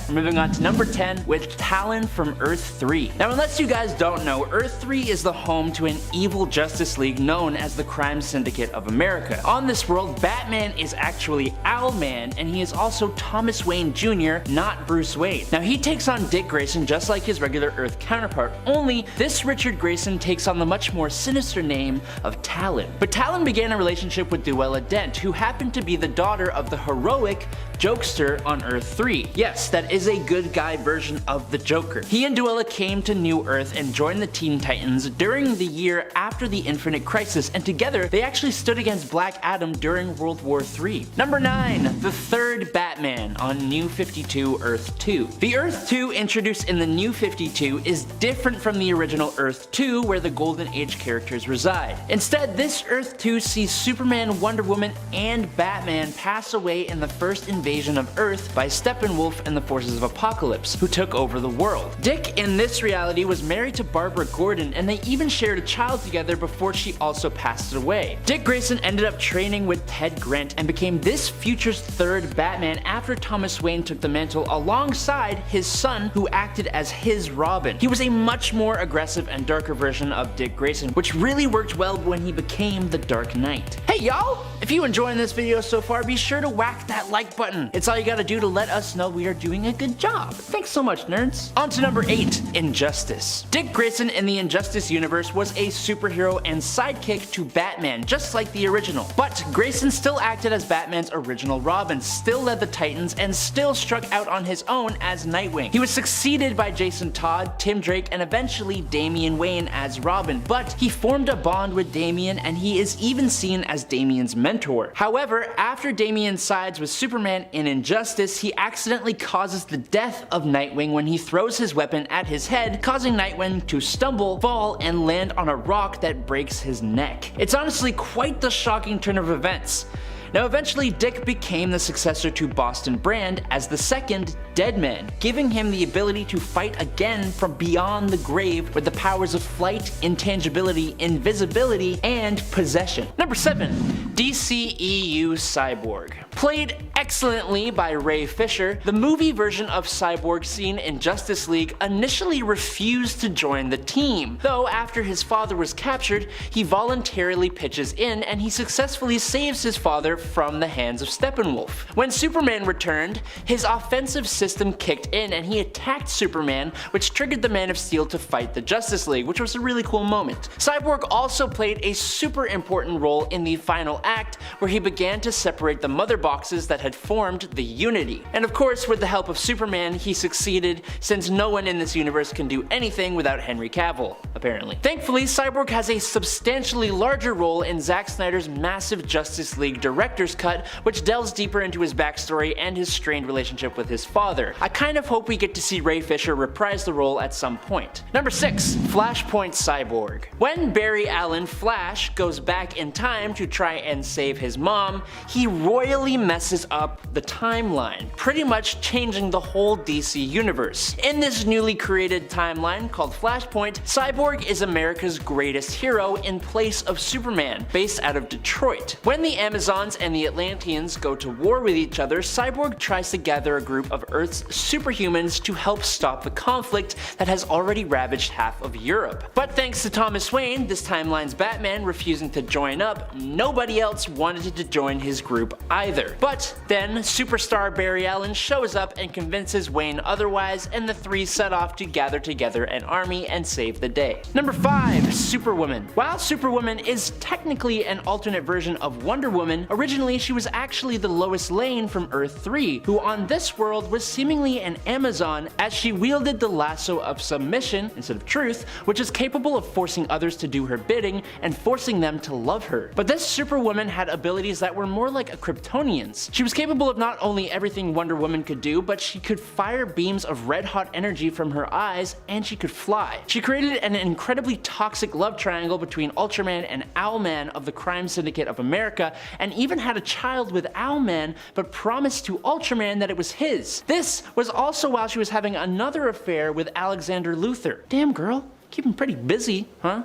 We're moving on to number 10 with Talon from Earth 3. Now unless you guys don't know, Earth 3 is the home to an evil Justice League known as the Crime Syndicate of America. On this world, Batman is actually Owlman, and he is also Thomas Wayne Jr., not Bruce Wayne. Now he takes on Dick Grayson just like his regular Earth counterpart, only this Richard Grayson takes on the much more sinister name of Talon. But Talon began a relationship with Duella Dent, who happened to be the daughter of the heroic Jokester on Earth 3. Yes, that is a good guy version of the Joker. He and Duella came to New Earth and joined the Teen Titans during the year after the Infinite Crisis, and together they actually stood against Black Adam during World War III. Number 9. The third Batman on New 52 Earth 2. The Earth 2 introduced in the New 52 is different from the original Earth 2 where the Golden Age characters reside. Instead, this Earth 2 sees Superman, Wonder Woman, and Batman pass away in the first invasion of Earth by Steppenwolf and the forces of Apocalypse, who took over the world. Dick in this reality was married to Barbara Gordon, and they even shared a child together before she also passed away. Dick Grayson ended up training with Ted Grant and became this future's third Batman after Thomas Wayne took the mantle alongside his son, who acted as his Robin. He was a much more aggressive and darker version of Dick Grayson, which really worked well when he became the Dark Knight. Hey y'all! If you enjoying this video so far, be sure to whack that like button. It's all you gotta do to let us know we are doing a good job. Thanks so much, nerds. On to number 8, Injustice. Dick Grayson in the Injustice universe was a superhero and sidekick to Batman, just like the original. But Grayson still acted as Batman's original Robin, still led the Titans, and still struck out on his own as Nightwing. He was succeeded by Jason Todd, Tim Drake, and eventually Damian Wayne as Robin, but he formed a bond with Damian, and he is even seen as Damian's mentor. However, after Damian sides with Superman in Injustice, he accidentally causes the death of Nightwing when he throws his weapon at his head, causing Nightwing to stumble, fall, and land on a rock that breaks his neck. It's honestly quite the shocking turn of events. Now eventually Dick became the successor to Boston Brand as the second Deadman, giving him the ability to fight again from beyond the grave with the powers of flight, intangibility, invisibility, and possession. Number 7. DCEU Cyborg. Played excellently by Ray Fisher, the movie version of Cyborg seen in Justice League initially refused to join the team, though after his father was captured, he voluntarily pitches in and he successfully saves his father from the hands of Steppenwolf. When Superman returned, his offensive system kicked in and he attacked Superman, which triggered the Man of Steel to fight the Justice League, which was a really cool moment. Cyborg also played a super important role in the final act, where he began to separate the mother boxes that had formed the Unity. And of course, with the help of Superman, he succeeded, since no one in this universe can do anything without Henry Cavill, apparently. Thankfully, Cyborg has a substantially larger role in Zack Snyder's massive Justice League director's cut, which delves deeper into his backstory and his strained relationship with his father. I kind of hope we get to see Ray Fisher reprise the role at some point. Number 6. Flashpoint Cyborg. When Barry Allen Flash goes back in time to try and save his mom, he royally messes up the timeline, pretty much changing the whole DC universe. In this newly created timeline called Flashpoint, Cyborg is America's greatest hero in place of Superman, based out of Detroit. When the Amazons and the Atlanteans go to war with each other, Cyborg tries to gather a group of Earth's superhumans to help stop the conflict that has already ravaged half of Europe. But thanks to Thomas Wayne, this timeline's Batman, refusing to join up, nobody else wanted to join his group either. But then superstar Barry Allen shows up and convinces Wayne otherwise, and the three set off to gather together an army and save the day. Number 5. Superwoman. While Superwoman is technically an alternate version of Wonder Woman, originally she was actually the Lois Lane from Earth 3, who on this world was seemingly an Amazon, as she wielded the lasso of submission instead of truth, which is capable of forcing others to do her bidding and forcing them to love her. But this Superwoman had abilities that were more like a Kryptonian's. She was capable of not only everything Wonder Woman could do, but she could fire beams of red-hot energy from her eyes, and she could fly. She created an incredibly toxic love triangle between Ultraman and Owlman of the Crime Syndicate of America, and even had a child with Owlman, but promised to Ultraman that it was his. This was also while she was having another affair with Alexander Luthor. Damn girl, keep him pretty busy, huh?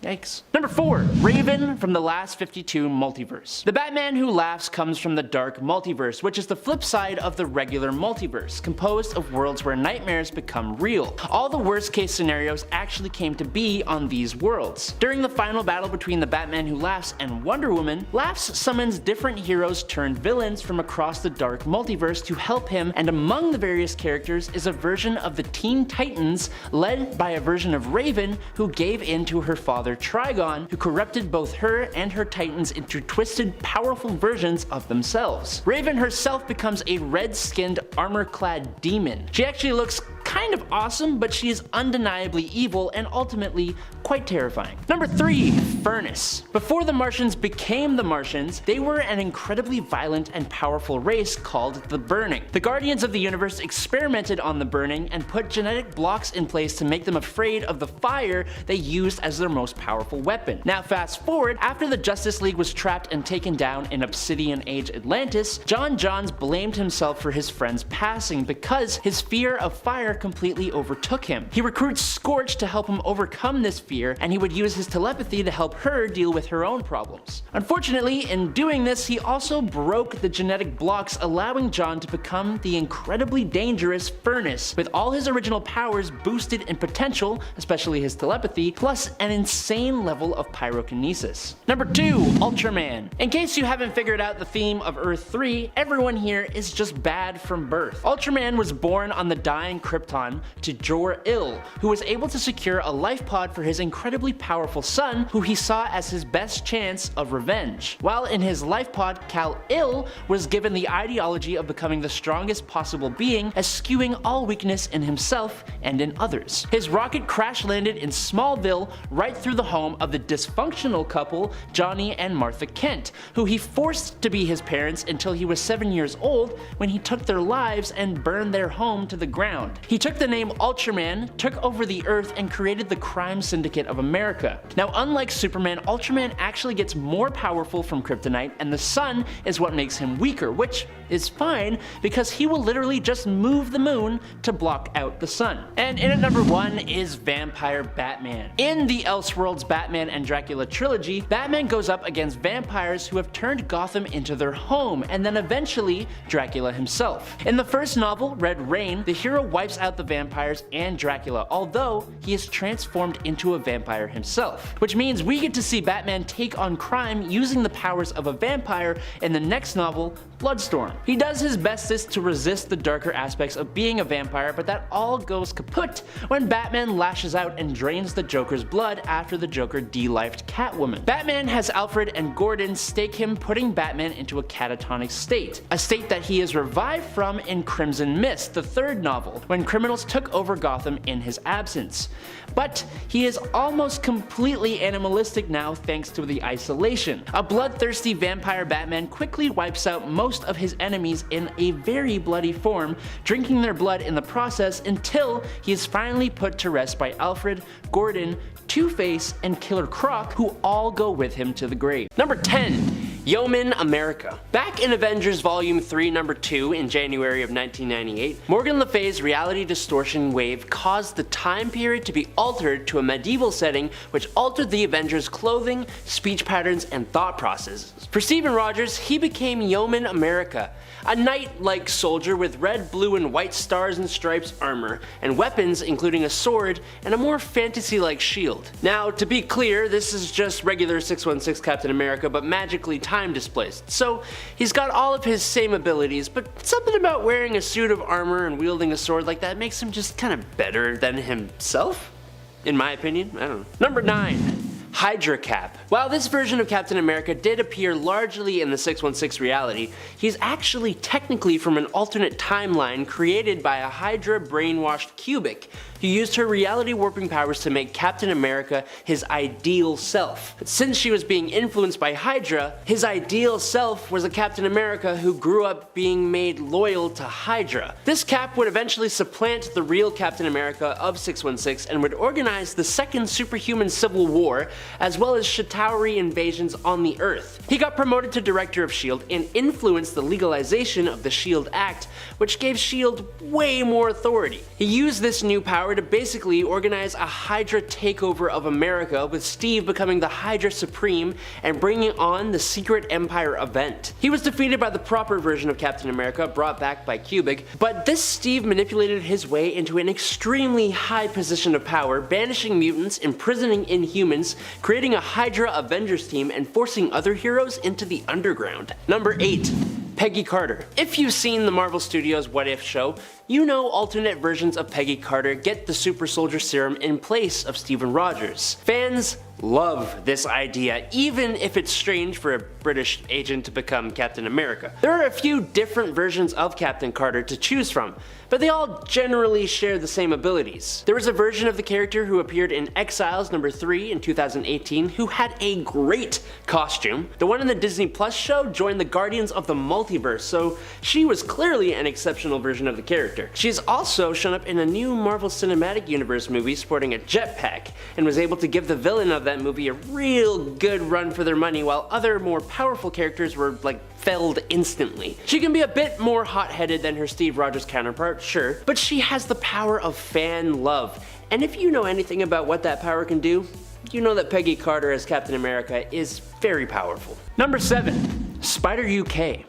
Yikes. Number 4. Raven from the Last 52 Multiverse. The Batman who laughs comes from the Dark Multiverse, which is the flip side of the regular multiverse, composed of worlds where nightmares become real. All the worst case scenarios actually came to be on these worlds. During the final battle between the Batman who laughs and Wonder Woman, Laughs summons different heroes turned villains from across the Dark Multiverse to help him, and among the various characters is a version of the Teen Titans led by a version of Raven who gave in to her father Trigon, who corrupted both her and her Titans into twisted, powerful versions of themselves. Raven herself becomes a red-skinned, armor-clad demon. She actually looks kind of awesome, but she is undeniably evil and ultimately quite terrifying. Number 3. Furnace. Before the Martians became the Martians, they were an incredibly violent and powerful race called the Burning. The Guardians of the Universe experimented on the Burning and put genetic blocks in place to make them afraid of the fire they used as their most powerful weapon. Now fast forward, after the Justice League was trapped and taken down in Obsidian Age Atlantis, J'onn J'onzz blamed himself for his friend's passing because his fear of fire completely overtook him. He recruits Scorch to help him overcome this fear, and he would use his telepathy to help her deal with her own problems. Unfortunately, in doing this, he also broke the genetic blocks, allowing J'onn to become the incredibly dangerous Furnace, with all his original powers boosted in potential, especially his telepathy, plus an insane level of pyrokinesis. Number 2. Ultraman. In case you haven't figured out the theme of Earth 3, everyone here is just bad from birth. Ultraman was born on the dying Krypton to Jor-El, who was able to secure a life pod for his incredibly powerful son, who he saw as his best chance of revenge. While in his life pod, Kal-El was given the ideology of becoming the strongest possible being, eschewing all weakness in himself and in others. His rocket crash landed in Smallville, right through the home of the dysfunctional couple Johnny and Martha Kent, who he forced to be his parents until he was 7 years old, when he took their lives and burned their home to the ground. He took the name Ultraman, took over the Earth, and created the Crime Syndicate of America. Now, unlike Superman, Ultraman actually gets more powerful from kryptonite, and the sun is what makes him weaker, which is fine because he will literally just move the moon to block out the sun. And in at number 1 is Vampire Batman. In the Elseworlds Batman and Dracula trilogy, Batman goes up against vampires who have turned Gotham into their home, and then eventually Dracula himself. In the first novel, Red Rain, the hero wipes out the vampires and Dracula, although he is transformed into a vampire himself. Which means we get to see Batman take on crime using the powers of a vampire in the next novel, Bloodstorm. He does his bestest to resist the darker aspects of being a vampire, but that all goes kaput when Batman lashes out and drains the Joker's blood after the Joker de-lifed Catwoman. Batman has Alfred and Gordon stake him, putting Batman into a catatonic state, a state that he is revived from in Crimson Mist, the third novel, when criminals took over Gotham in his absence. But he is almost completely animalistic now thanks to the isolation. A bloodthirsty vampire Batman quickly wipes out most of his enemies in a very bloody form, drinking their blood in the process until he is finally put to rest by Alfred, Gordon, Two-Face, and Killer Croc, who all go with him to the grave. Number 10. Yeoman America. Back in Avengers Volume 3 Number 2 in January of 1998, Morgan Le Fay's reality distortion wave caused the time period to be altered to a medieval setting, which altered the Avengers' clothing, speech patterns, and thought processes. For Steven Rogers, he became Yeoman America, a knight-like soldier with red, blue, and white stars and stripes armor, and weapons including a sword and a more fantasy-like shield. Now, to be clear, this is just regular 616 Captain America, but magically time displaced. So he's got all of his same abilities, but something about wearing a suit of armor and wielding a sword like that makes him just kind of better than himself? In my opinion, I don't know. Number 9. Hydra Cap. While this version of Captain America did appear largely in the 616 reality, he's actually technically from an alternate timeline created by a Hydra brainwashed Cubic who used her reality warping powers to make Captain America his ideal self. Since she was being influenced by Hydra, his ideal self was a Captain America who grew up being made loyal to Hydra. This Cap would eventually supplant the real Captain America of 616 and would organize the second superhuman civil war, as well as Chitauri invasions on the Earth. He got promoted to director of S.H.I.E.L.D. and influenced the legalization of the S.H.I.E.L.D. Act, which gave S.H.I.E.L.D. way more authority. He used this new power power to basically organize a Hydra takeover of America, with Steve becoming the Hydra Supreme and bringing on the Secret Empire event. He was defeated by the proper version of Captain America, brought back by Kubrick, but this Steve manipulated his way into an extremely high position of power, banishing mutants, imprisoning Inhumans, creating a Hydra Avengers team, and forcing other heroes into the underground. Number 8. Peggy Carter. If you've seen the Marvel Studios What If show, you know alternate versions of Peggy Carter get the super soldier serum in place of Stephen Rogers. Fans love this idea, even if it's strange for a British agent to become Captain America. There are a few different versions of Captain Carter to choose from, but they all generally share the same abilities. There was a version of the character who appeared in Exiles #3 in 2018 who had a great costume. The one in the Disney Plus show joined the Guardians of the Multiverse, so she was clearly an exceptional version of the character. She has also shown up in a new Marvel Cinematic Universe movie sporting a jetpack, and was able to give the villain of that movie a real good run for their money, while other more powerful characters were felled instantly. She can be a bit more hot-headed than her Steve Rogers counterpart, sure, but she has the power of fan love. And if you know anything about what that power can do, you know that Peggy Carter as Captain America is very powerful. Number 7. Spider UK.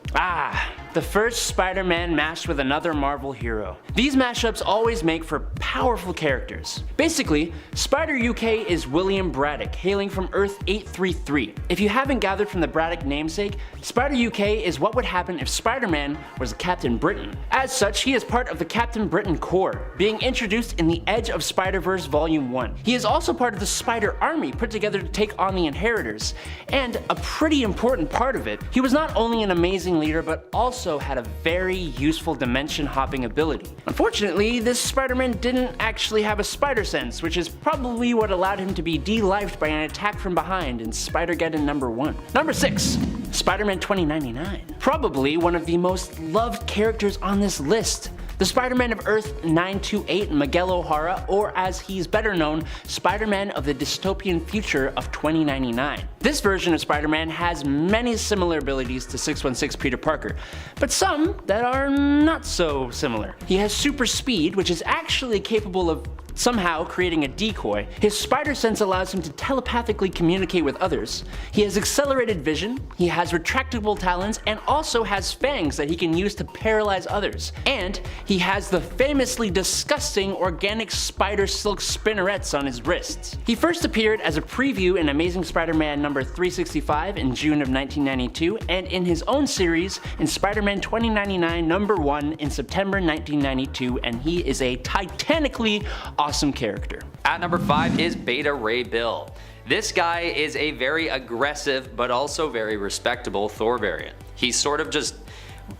The first Spider-Man mashed with another Marvel hero. These mashups always make for powerful characters. Basically, Spider UK is William Braddock, hailing from Earth 833. If you haven't gathered from the Braddock namesake, Spider UK is what would happen if Spider-Man was Captain Britain. As such, he is part of the Captain Britain Corps, being introduced in the Edge of Spider-Verse Volume 1. He is also part of the Spider Army put together to take on the Inheritors, and a pretty important part of it, he was not only an amazing leader but also had a very useful dimension hopping ability. Unfortunately, this Spider-Man didn't actually have a spider sense, which is probably what allowed him to be de-lifed by an attack from behind in Spider-Geddon #1. Number 6. Spider-Man 2099. Probably one of the most loved characters on this list. The Spider-Man of Earth 928, Miguel O'Hara, or as he's better known, Spider-Man of the dystopian future of 2099. This version of Spider-Man has many similar abilities to 616 Peter Parker, but some that are not so similar. He has super speed, which is actually capable of somehow creating a decoy. His spider sense allows him to telepathically communicate with others. He has accelerated vision, he has retractable talons, and also has fangs that he can use to paralyze others. And he has the famously disgusting organic spider silk spinnerets on his wrists. He first appeared as a preview in Amazing Spider-Man number 365 in June of 1992, and in his own series in Spider-Man 2099 #1 in September 1992, and he is a titanically awesome character. At number 5 is Beta Ray Bill. This guy is a very aggressive but also very respectable Thor variant. He sort of just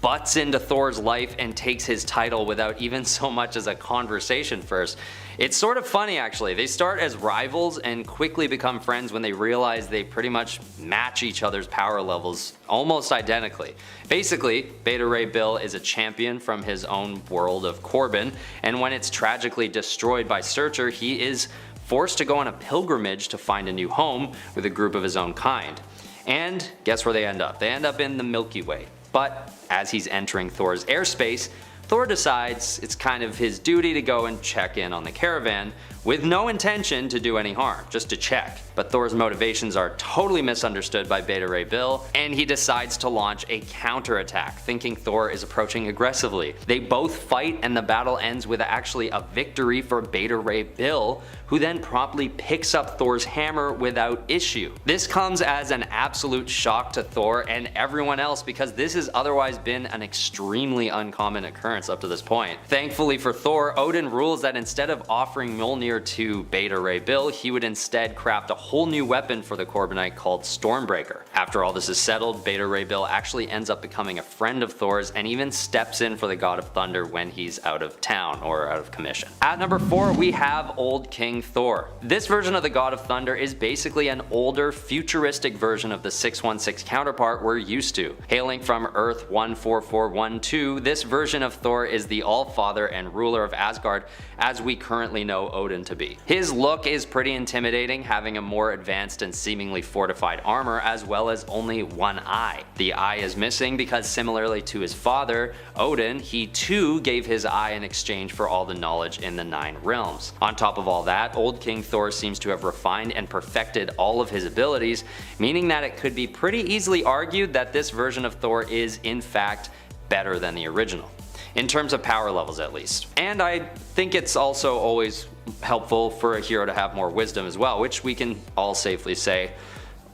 butts into Thor's life and takes his title without even so much as a conversation first. It's sort of funny actually. They start as rivals and quickly become friends when they realize they pretty much match each other's power levels almost identically. Basically, Beta Ray Bill is a champion from his own world of Corbin, and when it's tragically destroyed by Searcher, he is forced to go on a pilgrimage to find a new home with a group of his own kind. And guess where they end up? They end up in the Milky Way. But as he's entering Thor's airspace, Thor decides it's kind of his duty to go and check in on the caravan with no intention to do any harm, just to check. But Thor's motivations are totally misunderstood by Beta Ray Bill, and he decides to launch a counterattack, thinking Thor is approaching aggressively. They both fight, and the battle ends with actually a victory for Beta Ray Bill, who then promptly picks up Thor's hammer without issue. This comes as an absolute shock to Thor and everyone else, because this has otherwise been an extremely uncommon occurrence up to this point. Thankfully for Thor, Odin rules that instead of offering Mjolnir to Beta Ray Bill, he would instead craft a whole new weapon for the Corbinite called Stormbreaker. After all this is settled, Beta Ray Bill actually ends up becoming a friend of Thor's and even steps in for the God of Thunder when he's out of town or out of commission. At number 4, we have Old King Thor. This version of the God of Thunder is basically an older, futuristic version of the 616 counterpart we're used to. Hailing from Earth 14412, this version of Thor is the All-Father and ruler of Asgard, as we currently know Odin to be. His look is pretty intimidating, having a more advanced and seemingly fortified armor, as well as only one eye. The eye is missing because, similarly to his father, Odin, he too gave his eye in exchange for all the knowledge in the 9 realms. On top of all that, old King Thor seems to have refined and perfected all of his abilities, meaning that it could be pretty easily argued that this version of Thor is, in fact, better than the original. In terms of power levels at least. And I think it's also always helpful for a hero to have more wisdom as well, which we can all safely say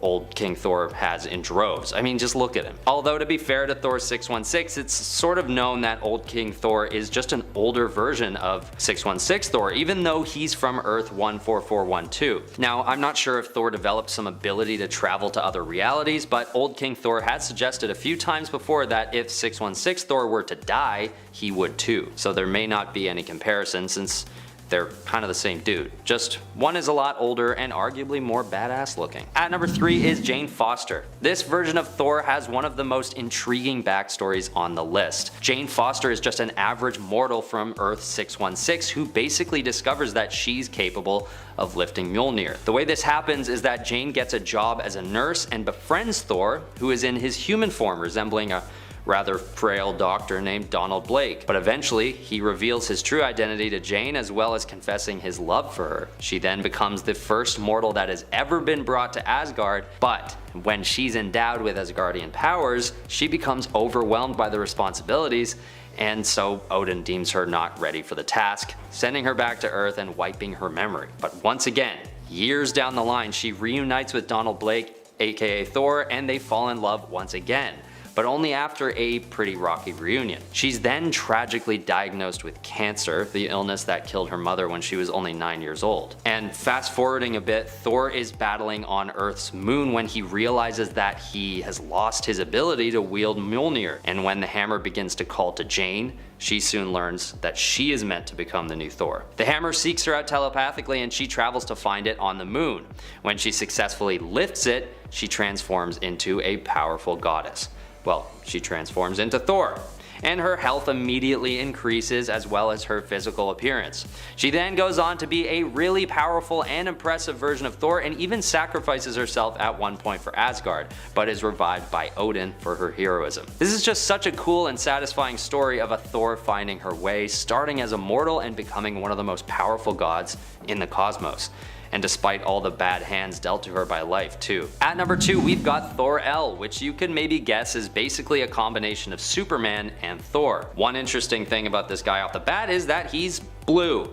old King Thor has in droves. I mean, just look at him. Although to be fair to Thor 616, it's sort of known that old King Thor is just an older version of 616 Thor, even though he's from Earth 14412. Now, I'm not sure if Thor developed some ability to travel to other realities, but old King Thor has suggested a few times before that if 616 Thor were to die, he would too. So there may not be any comparison, since they're kind of the same dude. Just one is a lot older and arguably more badass looking. At number 3 is Jane Foster. This version of Thor has one of the most intriguing backstories on the list. Jane Foster is just an average mortal from Earth 616 who basically discovers that she's capable of lifting Mjolnir. The way this happens is that Jane gets a job as a nurse and befriends Thor, who is in his human form, resembling a rather frail doctor named Donald Blake, but eventually he reveals his true identity to Jane, as well as confessing his love for her. She then becomes the first mortal that has ever been brought to Asgard, but when she's endowed with Asgardian powers, she becomes overwhelmed by the responsibilities, and so Odin deems her not ready for the task, sending her back to Earth and wiping her memory. But once again, years down the line, she reunites with Donald Blake, aka Thor, and they fall in love once again, but only after a pretty rocky reunion. She's then tragically diagnosed with cancer, the illness that killed her mother when she was only 9 years old. And fast forwarding a bit, Thor is battling on Earth's moon when he realizes that he has lost his ability to wield Mjolnir, and when the hammer begins to call to Jane, she soon learns that she is meant to become the new Thor. The hammer seeks her out telepathically and she travels to find it on the moon. When she successfully lifts it, she transforms into a powerful goddess. Well, she transforms into Thor, and her health immediately increases, as well as her physical appearance. She then goes on to be a really powerful and impressive version of Thor, and even sacrifices herself at one point for Asgard, but is revived by Odin for her heroism. This is just such a cool and satisfying story of a Thor finding her way, starting as a mortal and becoming one of the most powerful gods in the cosmos. And despite all the bad hands dealt to her by life too. At number 2, we've got Thor-El, which you can maybe guess is basically a combination of Superman and Thor. One interesting thing about this guy off the bat is that he's blue.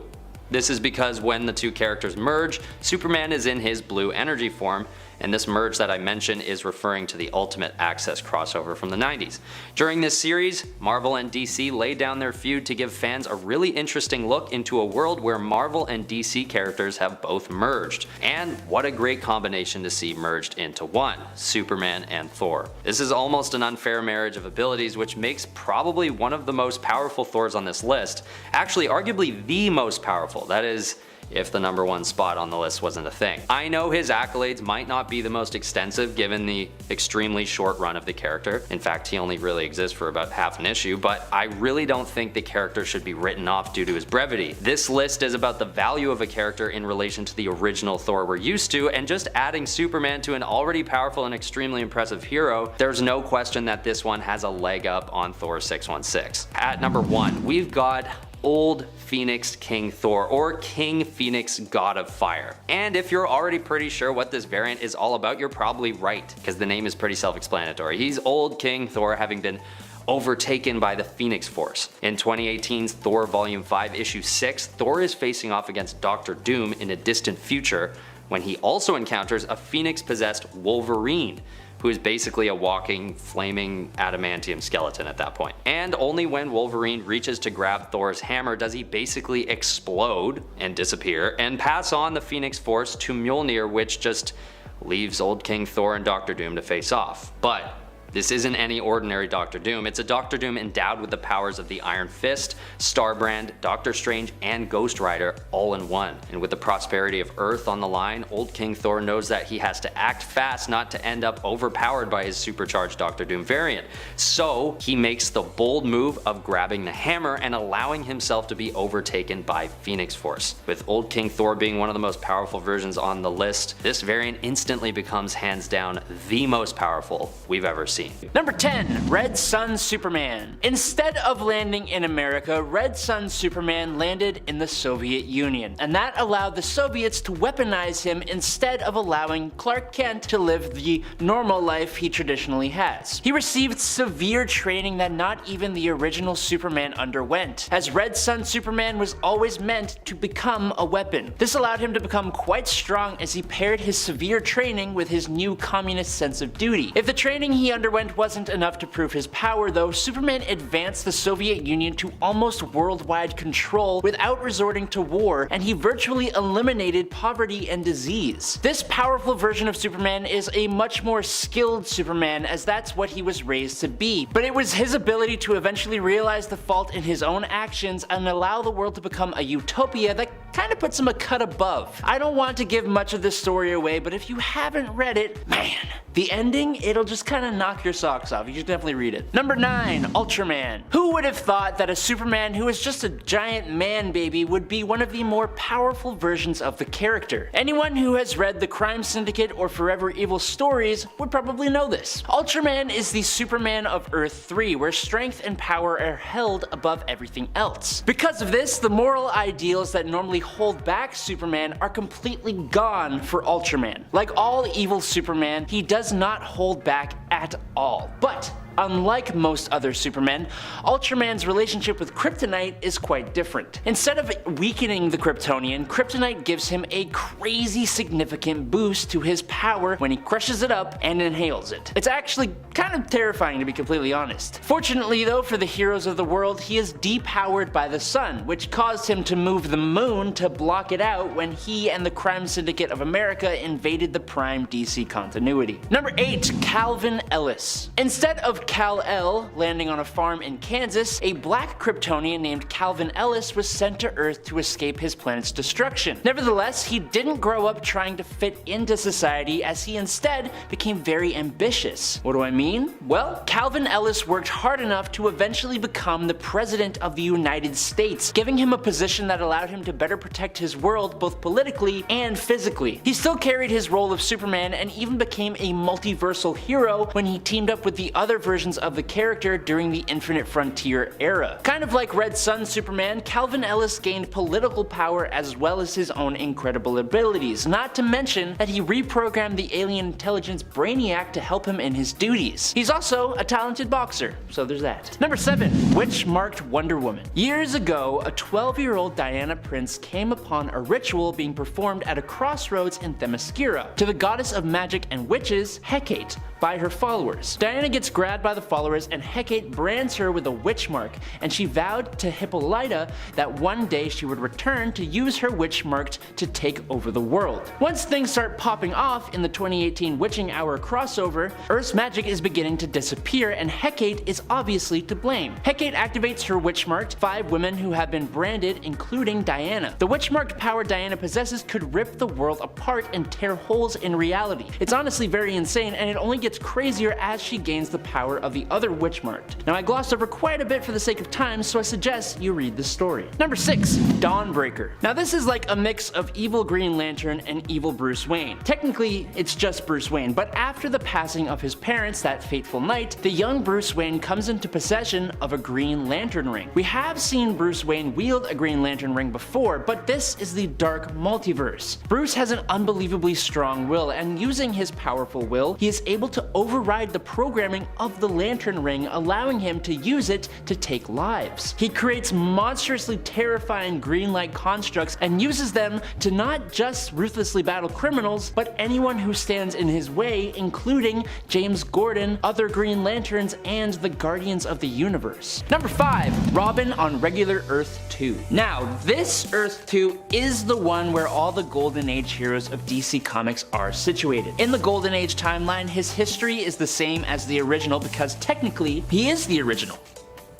This is because when the two characters merge, Superman is in his blue energy form, and this merge that I mentioned is referring to the Ultimate Access crossover from the 90s. During this series, Marvel and DC laid down their feud to give fans a really interesting look into a world where Marvel and DC characters have both merged. And what a great combination to see merged into one, Superman and Thor. This is almost an unfair marriage of abilities, which makes probably one of the most powerful Thors on this list, actually arguably the most powerful, that is, if the number 1 spot on the list wasn't a thing. I know his accolades might not be the most extensive given the extremely short run of the character. In fact, he only really exists for about half an issue, but I really don't think the character should be written off due to his brevity. This list is about the value of a character in relation to the original Thor we're used to, and just adding Superman to an already powerful and extremely impressive hero, there's no question that this one has a leg up on Thor 616. At number 1, we've got Old Phoenix King Thor, or King Phoenix God of Fire. And if you're already pretty sure what this variant is all about, you're probably right, because the name is pretty self-explanatory. He's Old King Thor, having been overtaken by the Phoenix Force. In 2018's Thor Volume 5 Issue 6, Thor is facing off against Dr. Doom in a distant future, when he also encounters a Phoenix-possessed Wolverine, who is basically a walking, flaming adamantium skeleton at that point. And only when Wolverine reaches to grab Thor's hammer does he basically explode and disappear and pass on the Phoenix Force to Mjolnir, which just leaves Old King Thor and Dr. Doom to face off. But This isn't any ordinary Doctor Doom, it's a Doctor Doom endowed with the powers of the Iron Fist, Starbrand, Doctor Strange, and Ghost Rider all in one. And with the prosperity of Earth on the line, old King Thor knows that he has to act fast not to end up overpowered by his supercharged Doctor Doom variant. So he makes the bold move of grabbing the hammer and allowing himself to be overtaken by Phoenix Force. With old King Thor being one of the most powerful versions on the list, this variant instantly becomes hands down the most powerful we've ever seen. Number 10. Red Sun Superman. Instead of landing in America, Red Sun Superman landed in the Soviet Union, and that allowed the Soviets to weaponize him instead of allowing Clark Kent to live the normal life he traditionally has. He received severe training that not even the original Superman underwent, as Red Sun Superman was always meant to become a weapon. This allowed him to become quite strong as he paired his severe training with his new communist sense of duty. If the training he underwent wasn't enough to prove his power though, Superman advanced the Soviet Union to almost worldwide control without resorting to war, and he virtually eliminated poverty and disease. This powerful version of Superman is a much more skilled Superman, as that's what he was raised to be, but it was his ability to eventually realize the fault in his own actions and allow the world to become a utopia that kind of puts him a cut above. I don't want to give much of this story away, but if you haven't read it, man, the ending, it'll just kind of knock your socks off. You should definitely read it. Number 9. Ultraman. Who would have thought that a Superman who is just a giant man baby would be one of the more powerful versions of the character? Anyone who has read the Crime Syndicate or Forever Evil stories would probably know this. Ultraman is the Superman of Earth 3, where strength and power are held above everything else. Because of this, the moral ideals that normally hold back Superman are completely gone for Ultraman. Like all evil Superman, he does not hold back at all. But unlike most other Supermen, Ultraman's relationship with Kryptonite is quite different. Instead of weakening the Kryptonian, Kryptonite gives him a crazy significant boost to his power when he crushes it up and inhales it. It's actually kind of terrifying, to be completely honest. Fortunately though, for the heroes of the world, he is depowered by the sun, which caused him to move the moon to block it out when he and the Crime Syndicate of America invaded the Prime DC continuity. Number 8. Calvin Ellis. Instead of Kal-El landing on a farm in Kansas, a black Kryptonian named Calvin Ellis was sent to Earth to escape his planet's destruction. Nevertheless, he didn't grow up trying to fit into society, as he instead became very ambitious. What do I mean? Well, Calvin Ellis worked hard enough to eventually become the President of the United States, giving him a position that allowed him to better protect his world both politically and physically. He still carried his role of Superman and even became a multiversal hero when he teamed up with the other versions of the character during the Infinite Frontier era. Kind of like Red Sun Superman, Calvin Ellis gained political power as well as his own incredible abilities, not to mention that he reprogrammed the alien intelligence Brainiac to help him in his duties. He's also a talented boxer, so there's that. Number 7. Witch-marked Wonder Woman. Years ago, a 12-year-old Diana Prince came upon a ritual being performed at a crossroads in Themyscira to the goddess of magic and witches, Hecate, by her followers. Diana gets grabbed by the followers and Hecate brands her with a witch mark, and she vowed to Hippolyta that one day she would return to use her witch mark to take over the world. Once things start popping off in the 2018 Witching Hour crossover, Earth's magic is beginning to disappear and Hecate is obviously to blame. Hecate activates her witch mark, 5 women who have been branded, including Diana. The witch marked power Diana possesses could rip the world apart and tear holes in reality. It's honestly very insane, and it only gets crazier as she gains the power of the other witch marked. Now I glossed over quite a bit for the sake of time, so I suggest you read the story. Number 6. Dawnbreaker. Now this is like a mix of evil Green Lantern and evil Bruce Wayne. Technically it's just Bruce Wayne, but after the passing of his parents that fateful night, the young Bruce Wayne comes into possession of a Green Lantern ring. We have seen Bruce Wayne wield a Green Lantern ring before, but this is the dark multiverse. Bruce has an unbelievably strong will, and using his powerful will, he is able to override the programming of of the Lantern Ring, allowing him to use it to take lives. He creates monstrously terrifying green-like constructs and uses them to not just ruthlessly battle criminals, but anyone who stands in his way, including James Gordon, other Green Lanterns, and the Guardians of the Universe. Number 5. Robin on regular Earth 2. Now, this Earth 2 is the one where all the Golden Age heroes of DC Comics are situated. In the Golden Age timeline, his history is the same as the original because technically, he is the original.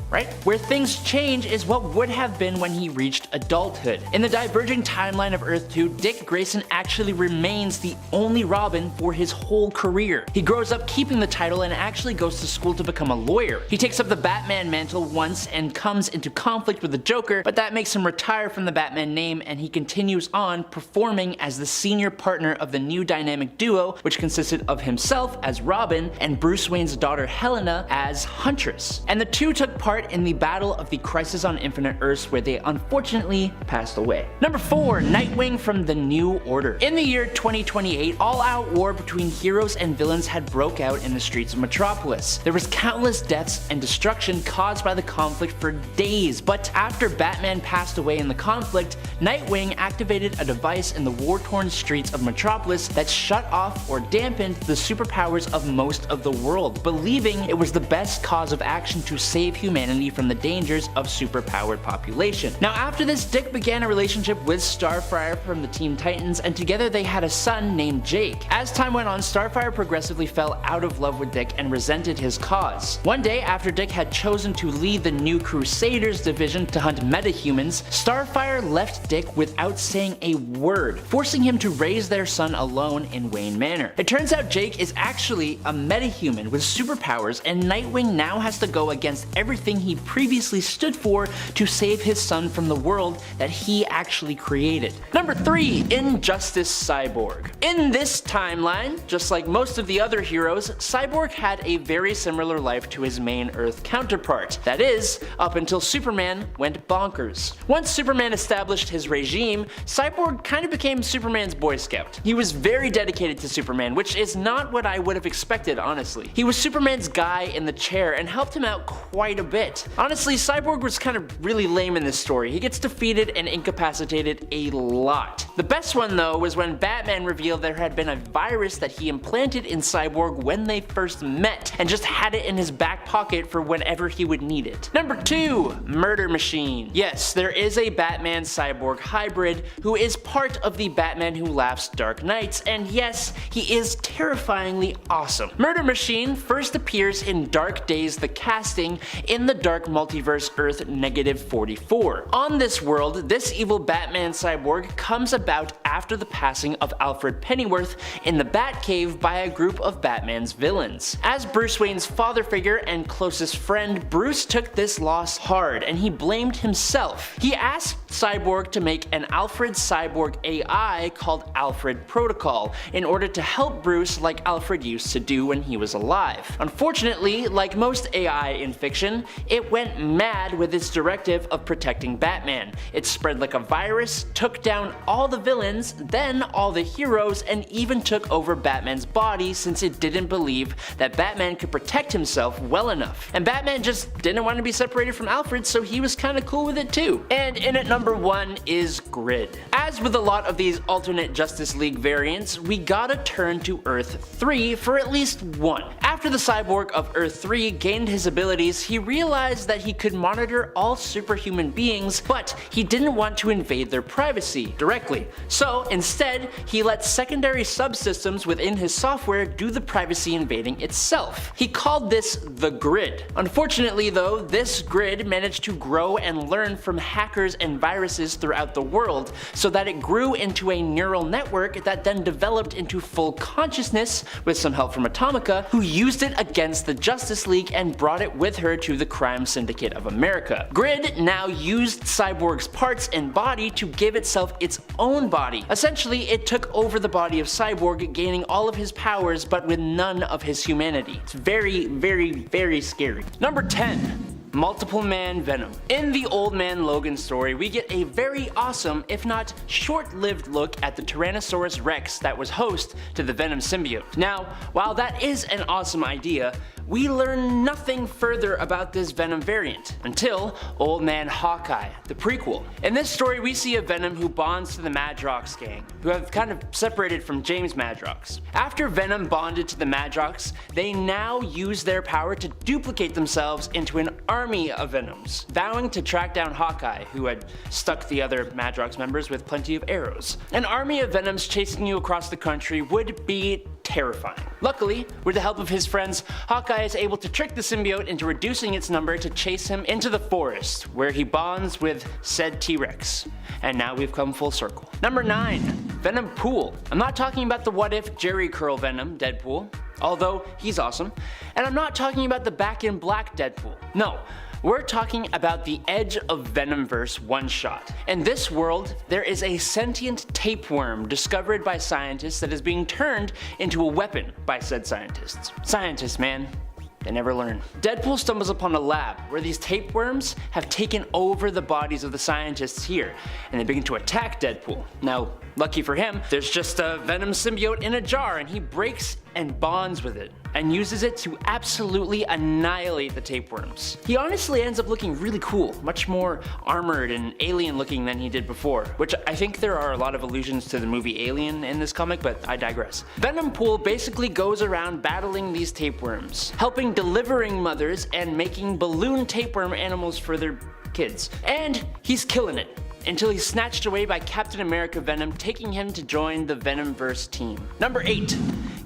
Right? Where things change is what would have been when he reached adulthood. In the diverging timeline of Earth 2, Dick Grayson actually remains the only Robin for his whole career. He grows up keeping the title and actually goes to school to become a lawyer. He takes up the Batman mantle once and comes into conflict with the Joker, but that makes him retire from the Batman name and he continues on performing as the senior partner of the new dynamic duo, which consisted of himself as Robin and Bruce Wayne's daughter Helena as Huntress. And the two took part in the Battle of the Crisis on Infinite Earths, where they unfortunately passed away. Number 4. Nightwing from the New Order. In the year 2028, all-out war between heroes and villains had broke out in the streets of Metropolis. There was countless deaths and destruction caused by the conflict for days, but after Batman passed away in the conflict, Nightwing activated a device in the war-torn streets of Metropolis that shut off or dampened the superpowers of most of the world, believing it was the best cause of action to save humanity from the dangers of superpowered population. Now after this, Dick began a relationship with Starfire from the Teen Titans, and together they had a son named Jake. As time went on, Starfire progressively fell out of love with Dick and resented his cause. One day, after Dick had chosen to lead the New Crusaders division to hunt metahumans, Starfire left Dick without saying a word, forcing him to raise their son alone in Wayne Manor. It turns out Jake is actually a metahuman with superpowers, and Nightwing now has to go against everything he previously stood for to save his son from the world that he actually created. Number 3. Injustice Cyborg. In this timeline, just like most of the other heroes, Cyborg had a very similar life to his main Earth counterpart. That is, up until Superman went bonkers. Once Superman established his regime, Cyborg kind of became Superman's Boy Scout. He was very dedicated to Superman, which is not what I would have expected, honestly. He was Superman's guy in the chair and helped him out quite a bit. Honestly, Cyborg was kind of really lame in this story. He gets defeated and incapacitated a lot. The best one though was when Batman revealed there had been a virus that he implanted in Cyborg when they first met, and just had it in his back pocket for whenever he would need it. Number 2. Murder Machine. Yes, there is a Batman Cyborg hybrid who is part of the Batman Who Laughs Dark Knights, and yes, he is terrifyingly awesome. Murder Machine first appears in Dark Days the Casting in the Dark Multiverse Earth -44. On this world, this evil Batman Cyborg comes about after the passing of Alfred Pennyworth in the Batcave by a group of Batman's villains. As Bruce Wayne's father figure and closest friend, Bruce took this loss hard and he blamed himself. He asked Cyborg to make an Alfred Cyborg AI called Alfred Protocol in order to help Bruce like Alfred used to do when he was alive. Unfortunately, like most AI in fiction, it went mad with its directive of protecting Batman. It spread like a virus, took down all the villains, then all the heroes, and even took over Batman's body since it didn't believe that Batman could protect himself well enough. And Batman just didn't want to be separated from Alfred, so he was kinda cool with it too. And in at number 1 is Grid. As with a lot of these alternate Justice League variants, we gotta turn to Earth 3 for at least one. After the Cyborg of Earth 3 gained his abilities, he realized that he could monitor all superhuman beings, but he didn't want to invade their privacy directly. So instead, he let secondary subsystems within his software do the privacy invading itself. He called this the Grid. Unfortunately though, this Grid managed to grow and learn from hackers and viruses throughout the world, so that it grew into a neural network that then developed into full consciousness with some help from Atomica, who used it against the Justice League and brought it with her to the Crime Syndicate of America. Grid now used Cyborg's parts and body to give itself its own body. Essentially, it took over the body of Cyborg, gaining all of his powers but with none of his humanity. It's very, very, very scary. Number 10. Multiple Man Venom. In the Old Man Logan story, we get a very awesome, if not short-lived look at the Tyrannosaurus Rex that was host to the Venom symbiote. Now, while that is an awesome idea, we learn nothing further about this Venom variant until Old Man Hawkeye, the prequel. In this story, we see a Venom who bonds to the Madrox gang, who have kind of separated from James Madrox. After Venom bonded to the Madrox, they now use their power to duplicate themselves into an army of Venoms, vowing to track down Hawkeye, who had stuck the other Madrox members with plenty of arrows. An army of Venoms chasing you across the country would be terrifying. Luckily, with the help of his friends, Hawkeye is able to trick the symbiote into reducing its number to chase him into the forest, where he bonds with said T-Rex. And now we've come full circle. Number 9. Venom Pool. I'm not talking about the What If Jerry Curl Venom, Deadpool, although he's awesome. And I'm not talking about the Back in Black Deadpool. No. We're talking about the Edge of Venomverse one-shot. In this world, there is a sentient tapeworm discovered by scientists that is being turned into a weapon by said scientists. Scientists, man. They never learn. Deadpool stumbles upon a lab where these tapeworms have taken over the bodies of the scientists here, and they begin to attack Deadpool. Now, lucky for him, there's just a Venom symbiote in a jar, and he breaks and bonds with it, and uses it to absolutely annihilate the tapeworms. He honestly ends up looking really cool, much more armored and alien looking than he did before, which I think there are a lot of allusions to the movie Alien in this comic, but I digress. Venom Pool basically goes around battling these tapeworms, helping delivering mothers and making balloon tapeworm animals for their kids. And he's killing it, until he's snatched away by Captain America Venom, taking him to join the Venomverse team. Number 8.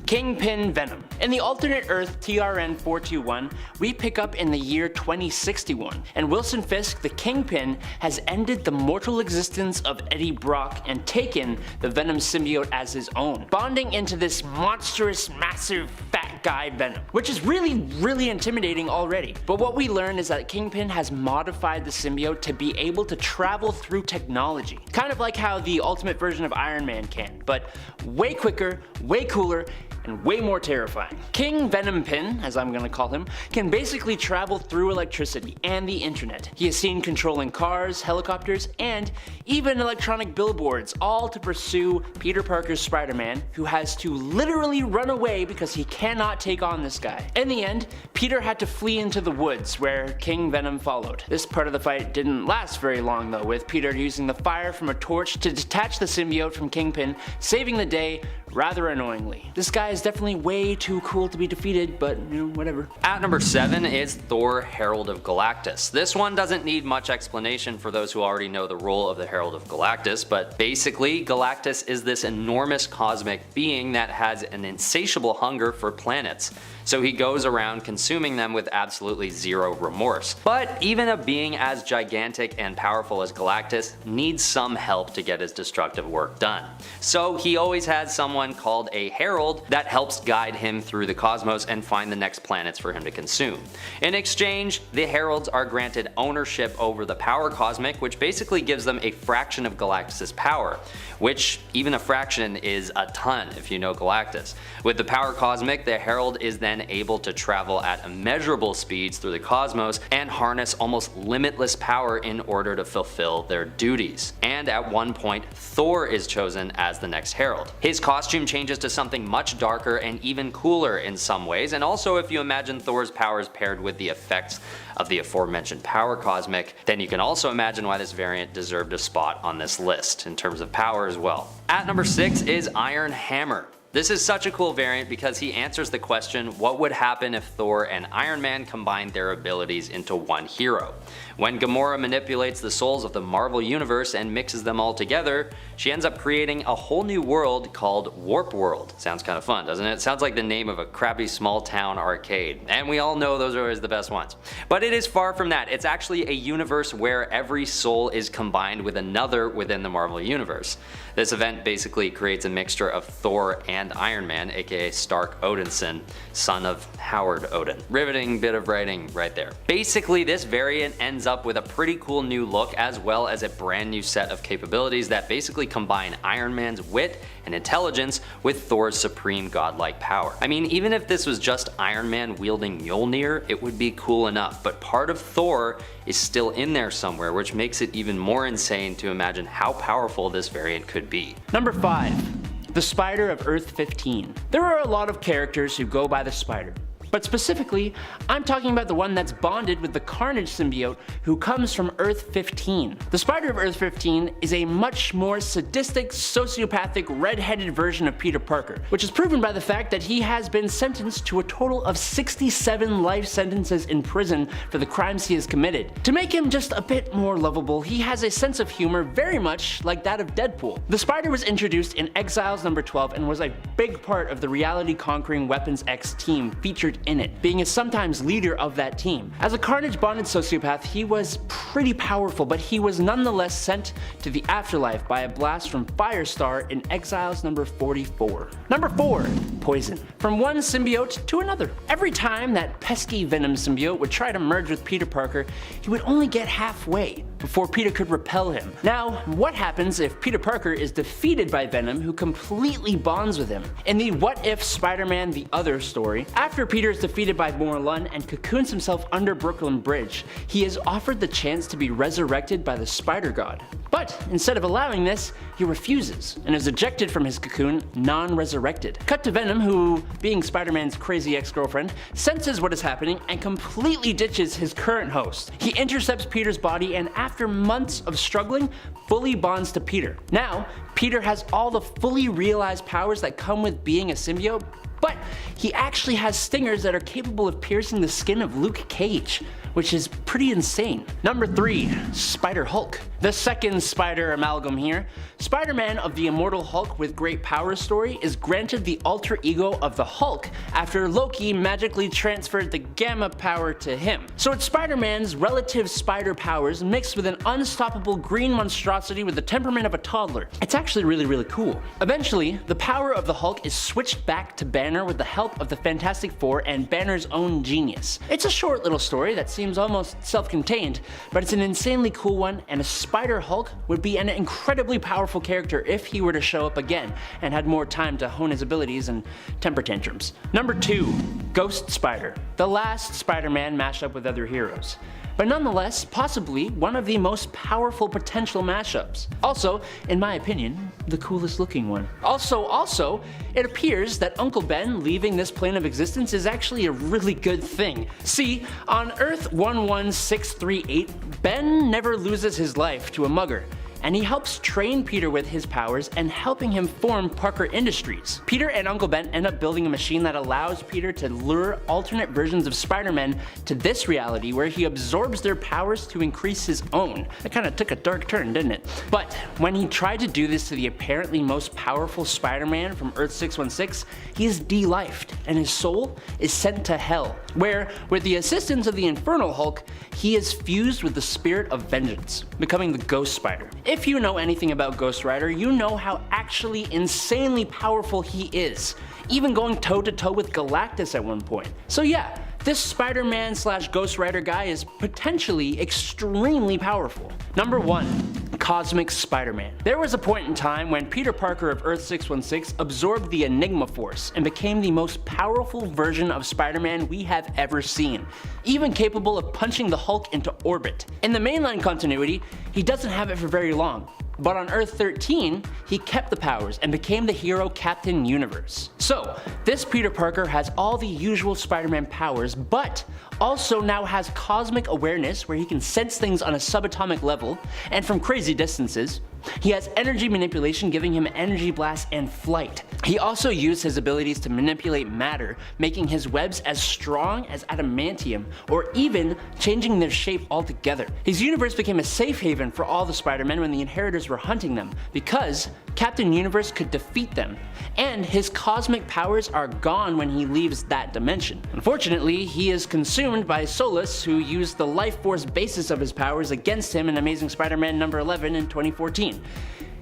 Kingpin Venom. In the alternate Earth TRN-421, we pick up in the year 2061, and Wilson Fisk, the Kingpin, has ended the mortal existence of Eddie Brock and taken the Venom symbiote as his own, bonding into this monstrous, massive, fat guy Venom, which is really intimidating already. But what we learn is that Kingpin has modified the symbiote to be able to travel through technology, kind of like how the ultimate version of Iron Man can, but way quicker, way cooler, and way more terrifying. King Venompin, as I'm gonna call him, can basically travel through electricity and the internet. He is seen controlling cars, helicopters, and even electronic billboards, all to pursue Peter Parker's Spider-Man, who has to literally run away because he cannot take on this guy. In the end, Peter had to flee into the woods, where King Venom followed. This part of the fight didn't last very long though, with Peter using the fire from a torch to detach the symbiote from Kingpin, saving the day rather annoyingly. This guy is definitely way too cool to be defeated, but you know, whatever. At number 7 is Thor Herald of Galactus. This one doesn't need much explanation for those who already know the role of the Herald of Galactus, but basically Galactus is this enormous cosmic being that has an insatiable hunger for planets. So he goes around consuming them with absolutely zero remorse. But even a being as gigantic and powerful as Galactus needs some help to get his destructive work done. So he always has someone called a Herald that helps guide him through the cosmos and find the next planets for him to consume. In exchange, the Heralds are granted ownership over the power cosmic, which basically gives them a fraction of Galactus' power, which even a fraction is a ton if you know Galactus. With the power cosmic, the Herald is then able to travel at immeasurable speeds through the cosmos and harness almost limitless power in order to fulfill their duties. And at one point, Thor is chosen as the next Herald. His costume changes to something much darker and even cooler in some ways, and also if you imagine Thor's powers paired with the effects of the aforementioned power cosmic, then you can also imagine why this variant deserved a spot on this list in terms of power as well. At number 6 is Iron Hammer. This is such a cool variant because he answers the question, what would happen if Thor and Iron Man combined their abilities into one hero? When Gamora manipulates the souls of the Marvel Universe and mixes them all together, she ends up creating a whole new world called Warp World. Sounds kind of fun, doesn't it? Sounds like the name of a crappy small town arcade, and we all know those are always the best ones. But it is far from that. It's actually a universe where every soul is combined with another within the Marvel Universe. This event basically creates a mixture of Thor and Iron Man, aka Stark Odinson, son of Howard Odin. Riveting bit of writing right there. Basically, this variant ends up with a pretty cool new look as well as a brand new set of capabilities that basically combine Iron Man's wit and intelligence with Thor's supreme godlike power. I mean, even if this was just Iron Man wielding Mjolnir, it would be cool enough, but part of Thor is still in there somewhere, which makes it even more insane to imagine how powerful this variant could be. Number 5. The Spider of Earth 15. There are a lot of characters who go by the Spider. But specifically, I'm talking about the one that's bonded with the Carnage symbiote who comes from Earth 15. The Spider of Earth 15 is a much more sadistic, sociopathic, red-headed version of Peter Parker, which is proven by the fact that he has been sentenced to a total of 67 life sentences in prison for the crimes he has committed. To make him just a bit more lovable, he has a sense of humor very much like that of Deadpool. The Spider was introduced in Exiles number 12 and was a big part of the reality-conquering Weapons X team featured in it, being a sometimes leader of that team. As a Carnage-bonded sociopath, he was pretty powerful, but he was nonetheless sent to the afterlife by a blast from Firestar in Exiles number 44. Number 4. Poison. From one symbiote to another. Every time that pesky Venom symbiote would try to merge with Peter Parker, he would only get halfway before Peter could repel him. Now, what happens if Peter Parker is defeated by Venom, who completely bonds with him? In the What If Spider-Man The Other story, after Peter is defeated by Morlun and cocoons himself under Brooklyn Bridge, he is offered the chance to be resurrected by the Spider-God. But instead of allowing this, he refuses and is ejected from his cocoon non-resurrected. Cut to Venom, who, being Spider-Man's crazy ex-girlfriend, senses what is happening and completely ditches his current host. He intercepts Peter's body and after months of struggling, fully bonds to Peter. Now, Peter has all the fully realized powers that come with being a symbiote, but he actually has stingers that are capable of piercing the skin of Luke Cage, which is pretty insane. Number 3. Spider-Hulk. The second Spider amalgam here. Spider-Man of the Immortal Hulk with Great Power story is granted the alter ego of the Hulk after Loki magically transferred the Gamma power to him. So it's Spider-Man's relative spider powers mixed with an unstoppable green monstrosity with the temperament of a toddler. It's actually really cool. Eventually, the power of the Hulk is switched back to Banner with the help of the Fantastic Four and Banner's own genius. It's a short little story that seems almost self-contained, but it's an insanely cool one, and a Spider-Hulk would be an incredibly powerful character if he were to show up again and had more time to hone his abilities and temper tantrums. Number 2. Ghost Spider. The last Spider-Man mashup with other heroes, but nonetheless possibly one of the most powerful potential mashups. Also, in my opinion, the coolest looking one. Also, it appears that Uncle Ben leaving this plane of existence is actually a really good thing. See, on Earth 11638, Ben never loses his life to a mugger, and he helps train Peter with his powers and helping him form Parker Industries. Peter and Uncle Ben end up building a machine that allows Peter to lure alternate versions of Spider-Man to this reality where he absorbs their powers to increase his own. That kind of took a dark turn, didn't it? But when he tried to do this to the apparently most powerful Spider-Man from Earth 616, he is de-lifed and his soul is sent to hell, where, with the assistance of the Infernal Hulk, he is fused with the spirit of vengeance, becoming the Ghost Spider. If you know anything about Ghost Rider, you know how actually insanely powerful he is, even going toe-to-toe with Galactus at one point. So yeah, this Spider-Man / Ghost Rider guy is potentially extremely powerful. Number 1. Cosmic Spider-Man. There was a point in time when Peter Parker of Earth 616 absorbed the Enigma Force and became the most powerful version of Spider-Man we have ever seen, even capable of punching the Hulk into orbit. In the mainline continuity, he doesn't have it for very long. But on Earth 13, he kept the powers and became the hero Captain Universe. So, this Peter Parker has all the usual Spider-Man powers, but also now has cosmic awareness where he can sense things on a subatomic level and from crazy distances. He has energy manipulation, giving him energy blast and flight. He also used his abilities to manipulate matter, making his webs as strong as adamantium, or even changing their shape altogether. His universe became a safe haven for all the Spider-Men when the Inheritors were hunting them, because Captain Universe could defeat them, and his cosmic powers are gone when he leaves that dimension. Unfortunately, he is consumed by Solus, who used the life force basis of his powers against him in Amazing Spider-Man number 11 in 2014.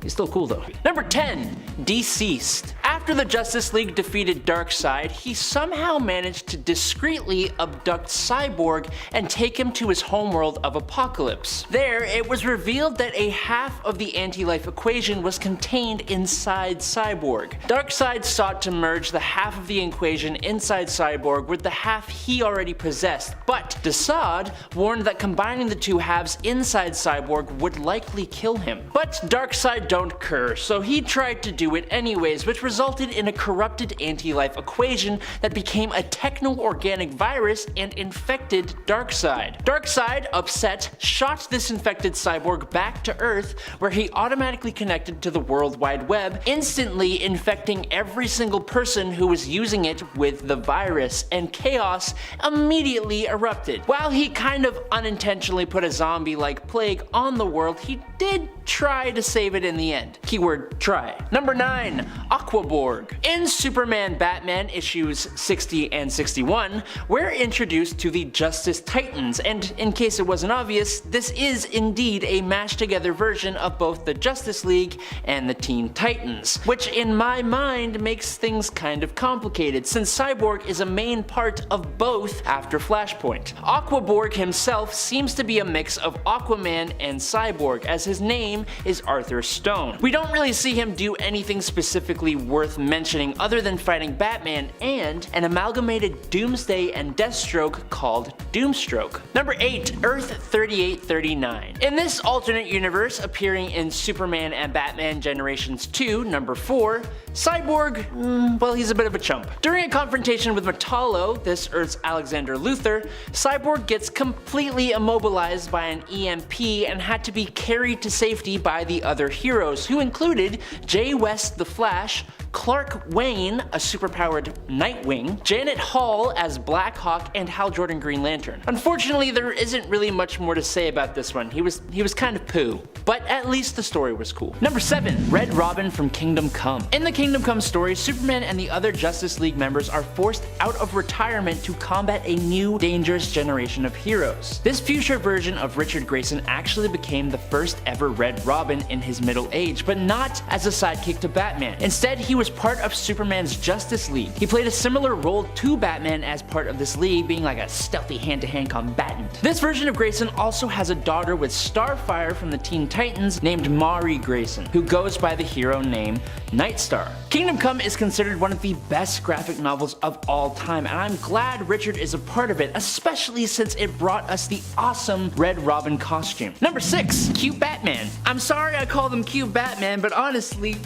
He's still cool though. Number 10. Deceased. After the Justice League defeated Darkseid, he somehow managed to discreetly abduct Cyborg and take him to his homeworld of Apocalypse. There, it was revealed that a half of the anti-life equation was contained inside Cyborg. Darkseid sought to merge the half of the equation inside Cyborg with the half he already possessed, but Desaad warned that combining the two halves inside Cyborg would likely kill him. But Darkseid don't care, so he tried to do it anyways, which resulted resulted in a corrupted anti-life equation that became a techno-organic virus and infected Darkseid. Darkseid, upset, shot this infected cyborg back to Earth, where he automatically connected to the World Wide Web, instantly infecting every single person who was using it with the virus, and chaos immediately erupted. While he kind of unintentionally put a zombie-like plague on the world, he did try to save it in the end. Keyword try. Number 9. Aquaborg. In Superman Batman issues 60 and 61, we're introduced to the Justice Titans, and in case it wasn't obvious, this is indeed a mashed together version of both the Justice League and the Teen Titans, which in my mind makes things kind of complicated since Cyborg is a main part of both after Flashpoint. Aquaborg himself seems to be a mix of Aquaman and Cyborg, as his name is Arthur Stone. We don't really see him do anything specifically worth mentioning other than fighting Batman and an amalgamated Doomsday and Deathstroke called Doomstroke. Number 8. Earth 3839. In this alternate universe appearing in Superman and Batman Generations 2, number 4, Cyborg, well, he's a bit of a chump. During a confrontation with Metallo, this Earth's Alexander Luthor, Cyborg gets completely immobilized by an EMP and had to be carried to safety by the other heroes, who included Jay West the Flash, Clark Wayne, a superpowered Nightwing, Janet Hall as Black Hawk, and Hal Jordan Green Lantern. Unfortunately, there isn't really much more to say about this one. He was kind of poo, but at least the story was cool. Number 7. Red Robin from Kingdom Come. In the Kingdom Come story, Superman and the other Justice League members are forced out of retirement to combat a new, dangerous generation of heroes. This future version of Richard Grayson actually became the first ever Red Robin in his middle age, but not as a sidekick to Batman. Instead, he was part of Superman's Justice League. He played a similar role to Batman as part of this league, being like a stealthy hand-to-hand combatant. This version of Grayson also has a daughter with Starfire from the Teen Titans named Mari Grayson, who goes by the hero name Nightstar. Kingdom Come is considered one of the best graphic novels of all time, and I'm glad Richard is a part of it, especially since it brought us the awesome Red Robin costume. Number 6. Cute Batman. I'm sorry I call them Cute Batman, but honestly,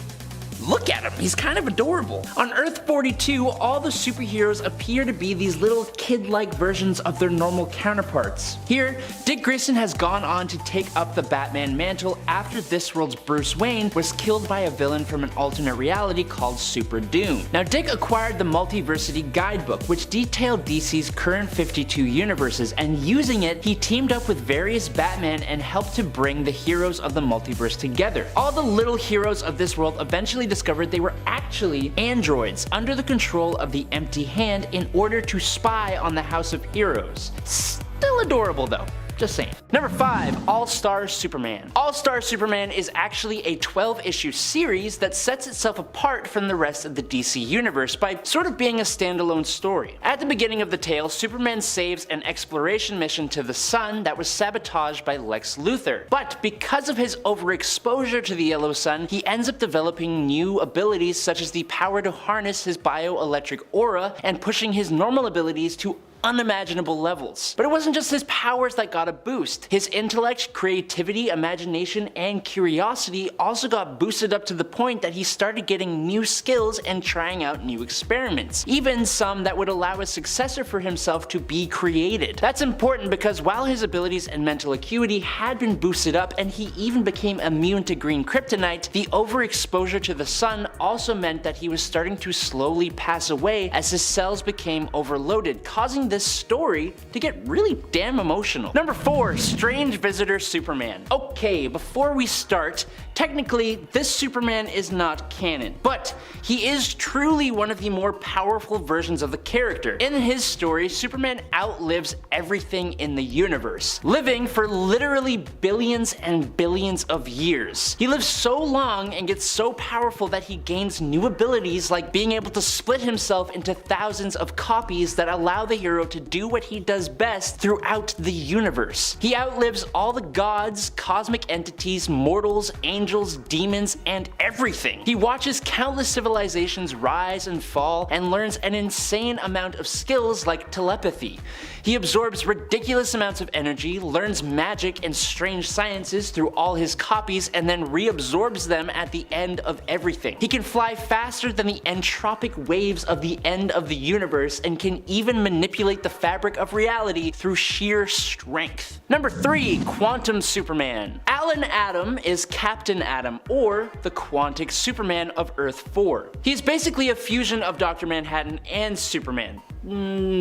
look at him, he's kind of adorable. On Earth 42, all the superheroes appear to be these little kid-like versions of their normal counterparts. Here, Dick Grayson has gone on to take up the Batman mantle after this world's Bruce Wayne was killed by a villain from an alternate reality called Super Doom. Now, Dick acquired the Multiversity Guidebook, which detailed DC's current 52 universes, and using it, he teamed up with various Batman and helped to bring the heroes of the multiverse together. All the little heroes of this world eventually discovered they were actually androids under the control of the Empty Hand in order to spy on the House of Heroes. Still adorable though. Just saying. Number 5. All-Star Superman. All-Star Superman is actually a 12-issue series that sets itself apart from the rest of the DC universe by sort of being a standalone story. At the beginning of the tale, Superman saves an exploration mission to the sun that was sabotaged by Lex Luthor. But because of his overexposure to the yellow sun, he ends up developing new abilities such as the power to harness his bioelectric aura and pushing his normal abilities to unimaginable levels. But it wasn't just his powers that got a boost. His intellect, creativity, imagination, and curiosity also got boosted up to the point that he started getting new skills and trying out new experiments, even some that would allow a successor for himself to be created. That's important because while his abilities and mental acuity had been boosted up and he even became immune to green kryptonite, the overexposure to the sun also meant that he was starting to slowly pass away as his cells became overloaded, causing this story to get really damn emotional. Number 4. Strange Visitor Superman. Okay, before we start, technically this Superman is not canon, but he is truly one of the more powerful versions of the character. In his story, Superman outlives everything in the universe, living for literally billions and billions of years. He lives so long and gets so powerful that he gains new abilities like being able to split himself into thousands of copies that allow the hero hero to do what he does best throughout the universe. He outlives all the gods, cosmic entities, mortals, angels, demons, and everything. He watches countless civilizations rise and fall and learns an insane amount of skills like telepathy. He absorbs ridiculous amounts of energy, learns magic and strange sciences through all his copies, and then reabsorbs them at the end of everything. He can fly faster than the entropic waves of the end of the universe and can even manipulate the fabric of reality through sheer strength. Number 3. Quantum Superman. Alan Atom is Captain Atom, or the Quantic Superman of Earth 4. He's basically a fusion of Dr. Manhattan and Superman.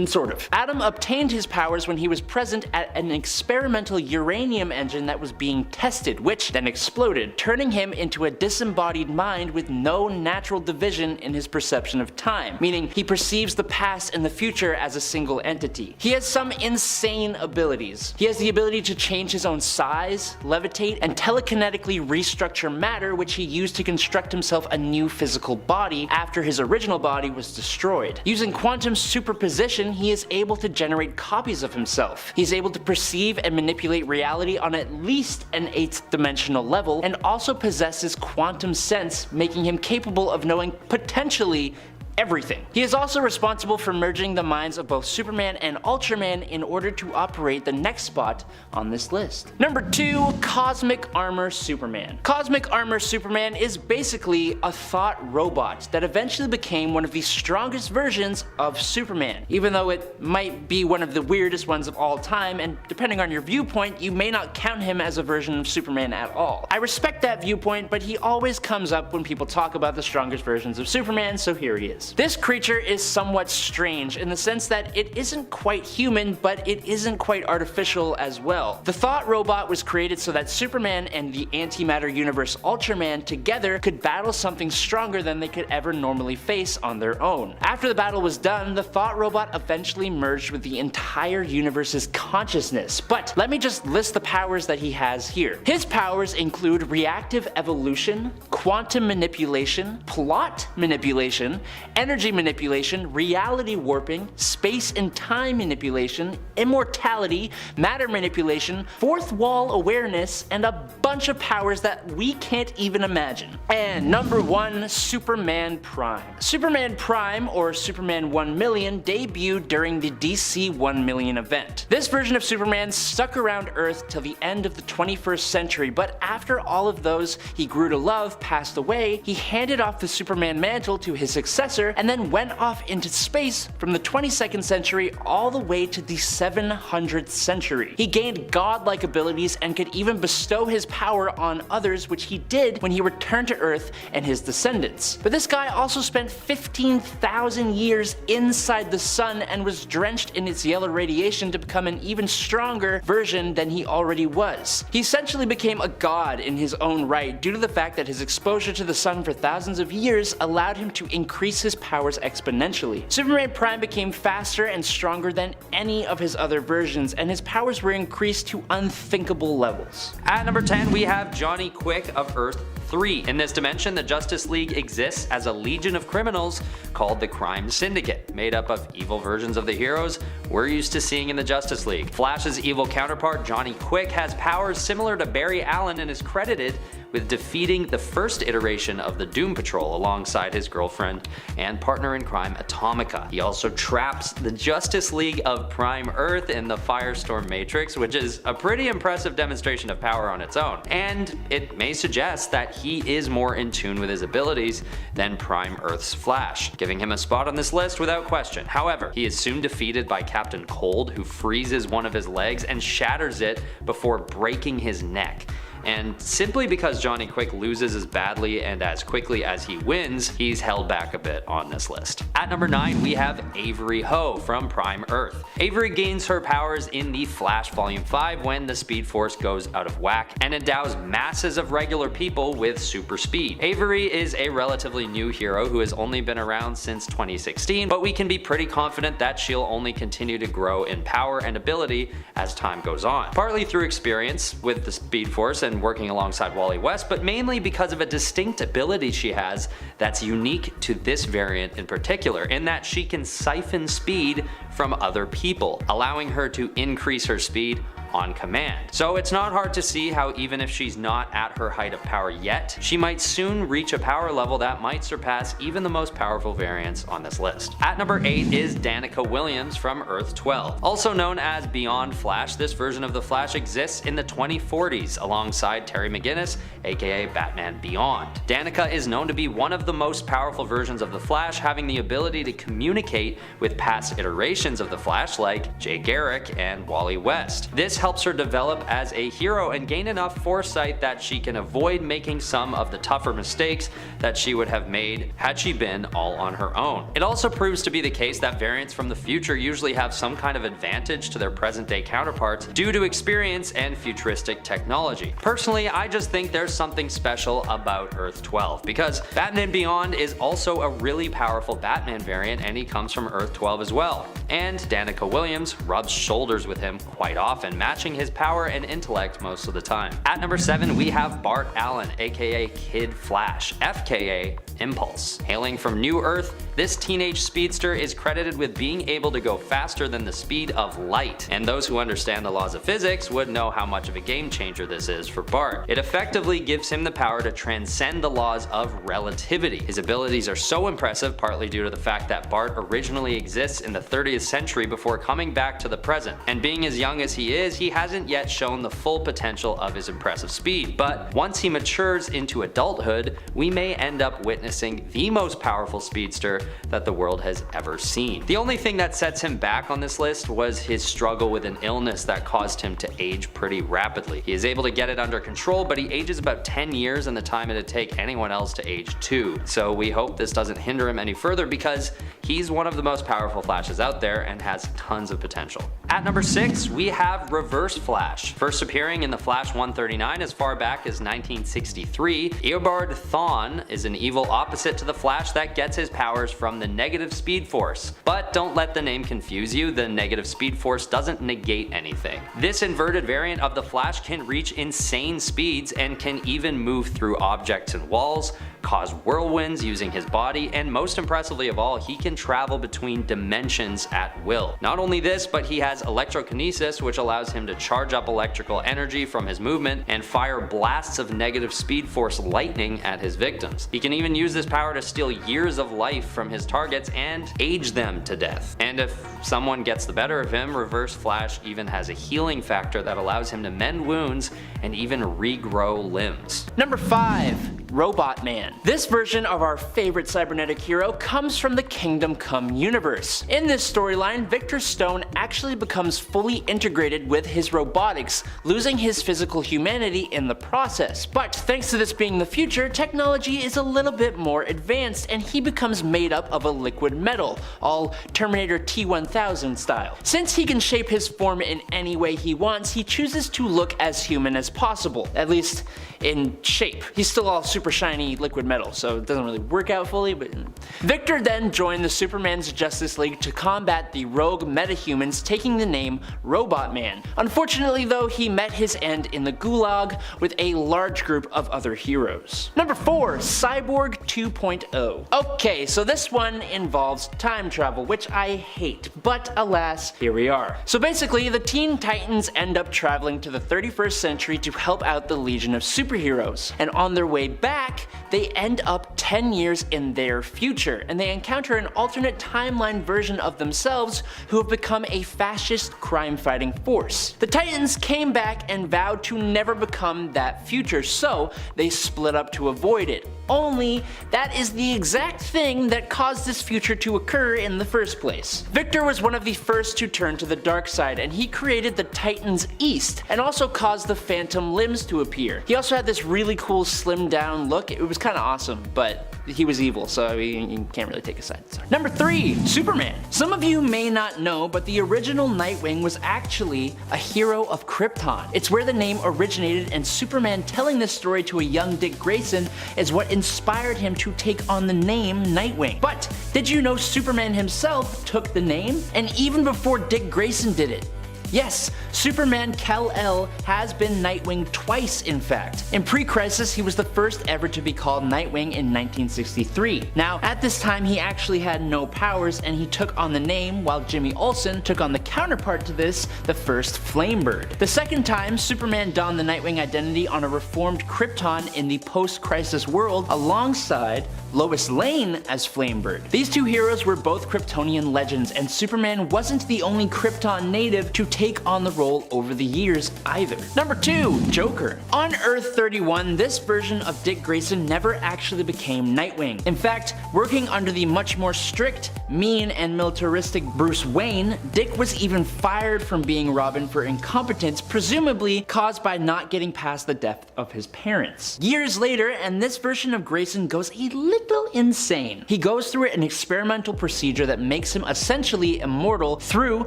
Sort of. Atom obtained his powers when he was present at an experimental uranium engine that was being tested, which then exploded, turning him into a disembodied mind with no natural division in his perception of time, meaning he perceives the past and the future as a single entity. He has some insane abilities. He has the ability to change his own size, levitate, and telekinetically restructure matter, which he used to construct himself a new physical body after his original body was destroyed. Using quantum superposition, he is able to generate copies of himself. He's able to perceive and manipulate reality on at least an 8th dimensional level, and also possesses quantum sense, making him capable of knowing potentially everything. He is also responsible for merging the minds of both Superman and Ultraman in order to operate the next spot on this list. Number 2. Cosmic Armor Superman. Cosmic Armor Superman is basically a thought robot that eventually became one of the strongest versions of Superman, even though it might be one of the weirdest ones of all time, and depending on your viewpoint, you may not count him as a version of Superman at all. I respect that viewpoint, but he always comes up when people talk about the strongest versions of Superman, so here he is. This creature is somewhat strange in the sense that it isn't quite human, but it isn't quite artificial as well. The Thought Robot was created so that Superman and the antimatter universe Ultraman together could battle something stronger than they could ever normally face on their own. After the battle was done, the Thought Robot eventually merged with the entire universe's consciousness, but let me just list the powers that he has here. His powers include reactive evolution, quantum manipulation, plot manipulation, energy manipulation, reality warping, space and time manipulation, immortality, matter manipulation, fourth wall awareness, and a bunch of powers that we can't even imagine. And number 1, Superman Prime. Superman Prime, or Superman 1 Million, debuted during the DC 1 Million event. This version of Superman stuck around Earth till the end of the 21st century, but after all of those he grew to love passed away, he handed off the Superman mantle to his successor and then went off into space from the 22nd century all the way to the 700th century. He gained godlike abilities and could even bestow his power on others, which he did when he returned to Earth and his descendants. But this guy also spent 15,000 years inside the sun and was drenched in its yellow radiation to become an even stronger version than he already was. He essentially became a god in his own right due to the fact that his exposure to the sun for thousands of years allowed him to increase his powers exponentially. Superman Prime became faster and stronger than any of his other versions, and his powers were increased to unthinkable levels. At number 10, we have Johnny Quick of Earth 3. In this dimension, the Justice League exists as a legion of criminals called the Crime Syndicate, made up of evil versions of the heroes we're used to seeing in the Justice League. Flash's evil counterpart, Johnny Quick, has powers similar to Barry Allen and is credited with defeating the first iteration of the Doom Patrol alongside his girlfriend and partner in crime, Atomica. He also traps the Justice League of Prime Earth in the Firestorm Matrix, which is a pretty impressive demonstration of power on its own. And it may suggest that he is more in tune with his abilities than Prime Earth's Flash, giving him a spot on this list without question. However, he is soon defeated by Captain Cold, who freezes one of his legs and shatters it before breaking his neck. And simply because Johnny Quick loses as badly and as quickly as he wins, he's held back a bit on this list. At number 9, we have Avery Ho from Prime Earth. Avery gains her powers in the Flash Volume 5 when the Speed Force goes out of whack and endows masses of regular people with super speed. Avery is a relatively new hero who has only been around since 2016, but we can be pretty confident that she'll only continue to grow in power and ability as time goes on. Partly through experience with the Speed Force and even working alongside Wally West, but mainly because of a distinct ability she has that's unique to this variant in particular, in that she can siphon speed from other people, allowing her to increase her speed on command. So it's not hard to see how even if she's not at her height of power yet, she might soon reach a power level that might surpass even the most powerful variants on this list. At number 8 is Danica Williams from Earth 12. Also known as Beyond Flash, this version of the Flash exists in the 2040s alongside Terry McGinnis, aka Batman Beyond. Danica is known to be one of the most powerful versions of the Flash, having the ability to communicate with past iterations of the Flash like Jay Garrick and Wally West. This helps her develop as a hero and gain enough foresight that she can avoid making some of the tougher mistakes that she would have made had she been all on her own. It also proves to be the case that variants from the future usually have some kind of advantage to their present day counterparts due to experience and futuristic technology. Personally, I just think there's something special about Earth 12 because Batman Beyond is also a really powerful Batman variant and he comes from Earth 12 as well. And Danica Williams rubs shoulders with him quite often, matching his power and intellect most of the time. At number 7 we have Bart Allen, aka Kid Flash, FKA Impulse. Hailing from New Earth, this teenage speedster is credited with being able to go faster than the speed of light, and those who understand the laws of physics would know how much of a game changer this is for Bart. It effectively gives him the power to transcend the laws of relativity. His abilities are so impressive partly due to the fact that Bart originally exists in the 30th century before coming back to the present, and being as young as he is, he hasn't yet shown the full potential of his impressive speed. But once he matures into adulthood, we may end up witnessing the most powerful speedster that the world has ever seen. The only thing that sets him back on this list was his struggle with an illness that caused him to age pretty rapidly. He is able to get it under control, but he ages about 10 years in the time it'd take anyone else to age 2. So we hope this doesn't hinder him any further because he's one of the most powerful Flashes out there and has tons of potential. At number 6 we have Reverse Flash. First appearing in the Flash 139 as far back as 1963, Eobard Thawne is an evil opposite to the Flash that gets his powers from the negative speed force. But don't let the name confuse you, the negative speed force doesn't negate anything. This inverted variant of the Flash can reach insane speeds and can even move through objects and walls, cause whirlwinds using his body, and most impressively of all, he can travel between dimensions at will. Not only this, but he has electrokinesis, which allows him to charge up electrical energy from his movement and fire blasts of negative speed force lightning at his victims. He can even use this power to steal years of life from his targets and age them to death. And if someone gets the better of him, Reverse Flash even has a healing factor that allows him to mend wounds and even regrow limbs. Number 5. Robot Man. This version of our favorite cybernetic hero comes from the Kingdom Come universe. In this storyline, Victor Stone actually becomes fully integrated with his robotics, losing his physical humanity in the process. But thanks to this being the future, technology is a little bit more advanced and he becomes made up of a liquid metal, all Terminator T-1000 style. Since he can shape his form in any way he wants, he chooses to look as human as possible, at least in shape. He's still all super shiny liquid metal, so it doesn't really work out fully, but Victor then joined the Superman's Justice League to combat the rogue metahumans, taking the name Robot Man. Unfortunately though, he met his end in the Gulag with a large group of other heroes. Number 4. Cyborg 2.0. Okay, so this one involves time travel, which I hate, but alas, here we are. So basically, the Teen Titans end up traveling to the 31st century to help out the Legion of Superheroes, and on their way back, they end up 10 years in their future, and they encounter an alternate timeline version of themselves who have become a fascist crime-fighting force. The Titans came back and vowed to never become that future, so they split up to avoid it. Only that is the exact thing that caused this future to occur in the first place. Victor was one of the first to turn to the dark side, and he created the Titans East, and also caused the Phantom Limbs to appear. He also had this really cool slimmed down look. It was kind of awesome, but he was evil, so you can't really take a side. Sorry. Number 3. Superman. Some of you may not know, but the original Nightwing was actually a hero of Krypton. It's where the name originated, and Superman telling this story to a young Dick Grayson is what inspired him to take on the name Nightwing. But did you know Superman himself took the name? And even before Dick Grayson did it, Yes, Superman Kal-El has been Nightwing twice in fact. In pre-Crisis, he was the first ever to be called Nightwing in 1963. Now, at this time he actually had no powers and he took on the name, while Jimmy Olsen took on the counterpart to this, the first Flamebird. The second time, Superman donned the Nightwing identity on a reformed Krypton in the post-Crisis world alongside Lois Lane as Flamebird. These two heroes were both Kryptonian legends, and Superman wasn't the only Krypton native to take on the role over the years either. Number 2. Joker. On Earth 31, this version of Dick Grayson never actually became Nightwing. In fact, working under the much more strict, mean, and militaristic Bruce Wayne, Dick was even fired from being Robin for incompetence, presumably caused by not getting past the death of his parents. Years later, and this version of Grayson goes a little insane. He goes through an experimental procedure that makes him essentially immortal through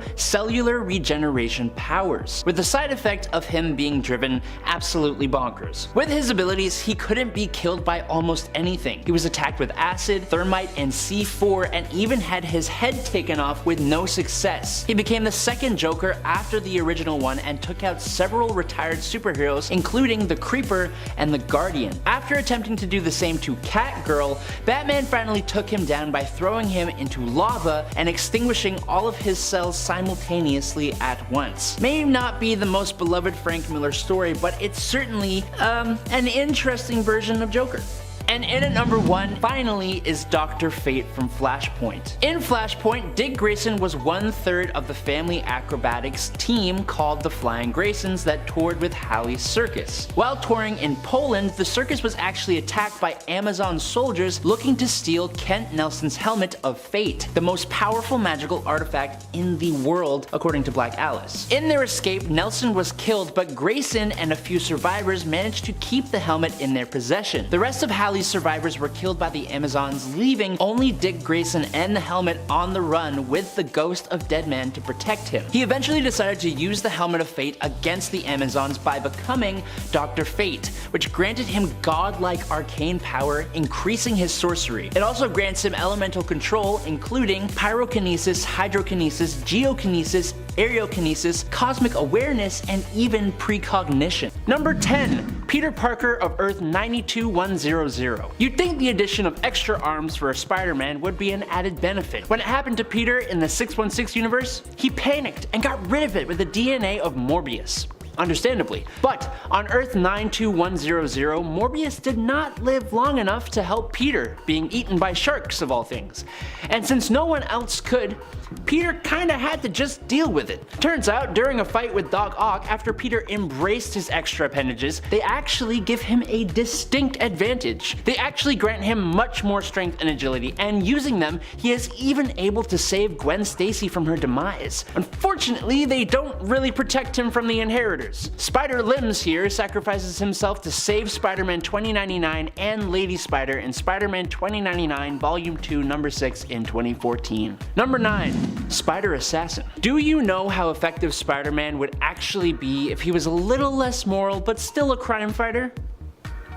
cellular regeneration powers, with the side effect of him being driven absolutely bonkers. With his abilities, he couldn't be killed by almost anything. He was attacked with acid, thermite, and C4, and even had his head taken off with no success. He became the second Joker after the original one and took out several retired superheroes, including the Creeper and the Guardian. After attempting to do the same to Catgirl, Batman finally took him down by throwing him into lava and extinguishing all of his cells simultaneously at once. May not be the most beloved Frank Miller story, but it's certainly, an interesting version of Joker. And in at number 1, finally, is Dr. Fate from Flashpoint. In Flashpoint, Dick Grayson was 1/3 of the family acrobatics team called the Flying Graysons that toured with Halley's Circus. While touring in Poland, the circus was actually attacked by Amazon soldiers looking to steal Kent Nelson's Helmet of Fate, the most powerful magical artifact in the world, according to Black Alice. In their escape, Nelson was killed, but Grayson and a few survivors managed to keep the helmet in their possession. The rest of Halley's survivors were killed by the Amazons, leaving only Dick Grayson and the helmet on the run with the ghost of Deadman to protect him. He eventually decided to use the Helmet of Fate against the Amazons by becoming Dr. Fate, which granted him godlike arcane power, increasing his sorcery. It also grants him elemental control, including pyrokinesis, hydrokinesis, geokinesis, aerokinesis, cosmic awareness, and even precognition. Number 10. Peter Parker of Earth 92100. You'd think the addition of extra arms for a Spider-Man would be an added benefit. When it happened to Peter in the 616 universe, he panicked and got rid of it with the DNA of Morbius. Understandably. But on Earth 92100, Morbius did not live long enough to help Peter, being eaten by sharks of all things. And since no one else could, Peter kinda had to just deal with it. Turns out, during a fight with Doc Ock, after Peter embraced his extra appendages, they actually give him a distinct advantage. They actually grant him much more strength and agility, and using them, he is even able to save Gwen Stacy from her demise. Unfortunately, they don't really protect him from the Inheritors. Spider Limbs here sacrifices himself to save Spider-Man 2099 and Lady Spider in Spider-Man 2099 Volume 2 Number 6 in 2014. Number 9. Spider Assassin. Do you know how effective Spider-Man would actually be if he was a little less moral but still a crime fighter?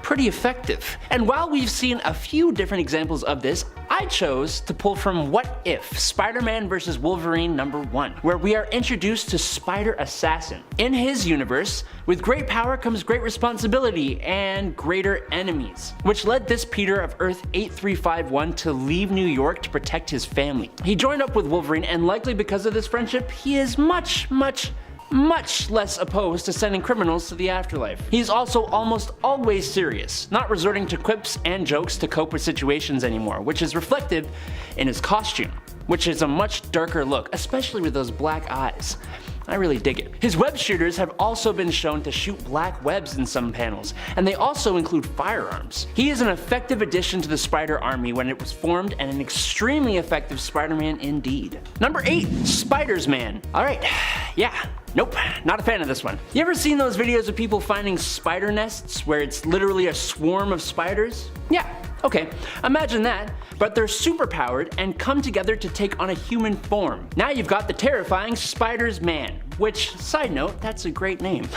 Pretty effective. And while we've seen a few different examples of this, I chose to pull from What If? Spider-Man vs. Wolverine number 1, where we are introduced to Spider Assassin. In his universe, with great power comes great responsibility and greater enemies, which led this Peter of Earth 8351 to leave New York to protect his family. He joined up with Wolverine, and likely because of this friendship, he is much less opposed to sending criminals to the afterlife. He's also almost always serious, not resorting to quips and jokes to cope with situations anymore, which is reflected in his costume, which is a much darker look, especially with those black eyes. I really dig it. His web shooters have also been shown to shoot black webs in some panels, and they also include firearms. He is an effective addition to the Spider Army when it was formed, and an extremely effective Spider-Man indeed. Number 8. Spider-Man. Alright, yeah. Nope, not a fan of this one. You ever seen those videos of people finding spider nests where it's literally a swarm of spiders? Yeah, okay, imagine that, but they're super powered and come together to take on a human form. Now you've got the terrifying Spider-Man, which, side note, that's a great name.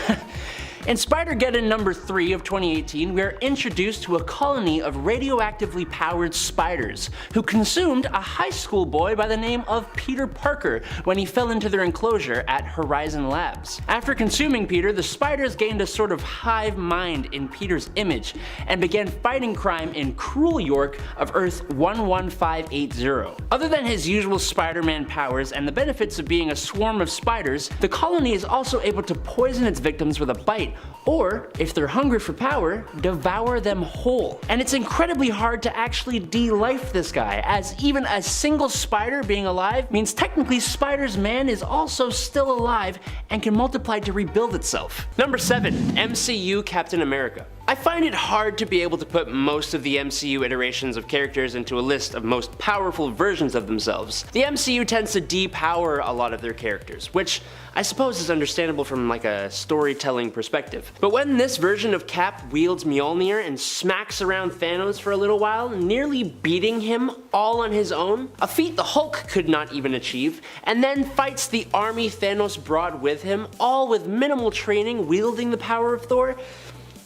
In Spider-Geddon number 3 of 2018, we are introduced to a colony of radioactively powered spiders who consumed a high school boy by the name of Peter Parker when he fell into their enclosure at Horizon Labs. After consuming Peter, the spiders gained a sort of hive mind in Peter's image and began fighting crime in Cruel York of Earth 11580. Other than his usual Spider-Man powers and the benefits of being a swarm of spiders, the colony is also able to poison its victims with a bite, or, if they're hungry for power, devour them whole. And it's incredibly hard to actually de-life this guy, as even a single spider being alive means technically Spider's man is also still alive and can multiply to rebuild itself. Number 7. MCU Captain America. I find it hard to be able to put most of the MCU iterations of characters into a list of most powerful versions of themselves. The MCU tends to depower a lot of their characters, which I suppose is understandable from like a storytelling perspective. But when this version of Cap wields Mjolnir and smacks around Thanos for a little while, nearly beating him all on his own, a feat the Hulk could not even achieve, and then fights the army Thanos brought with him, all with minimal training wielding the power of Thor,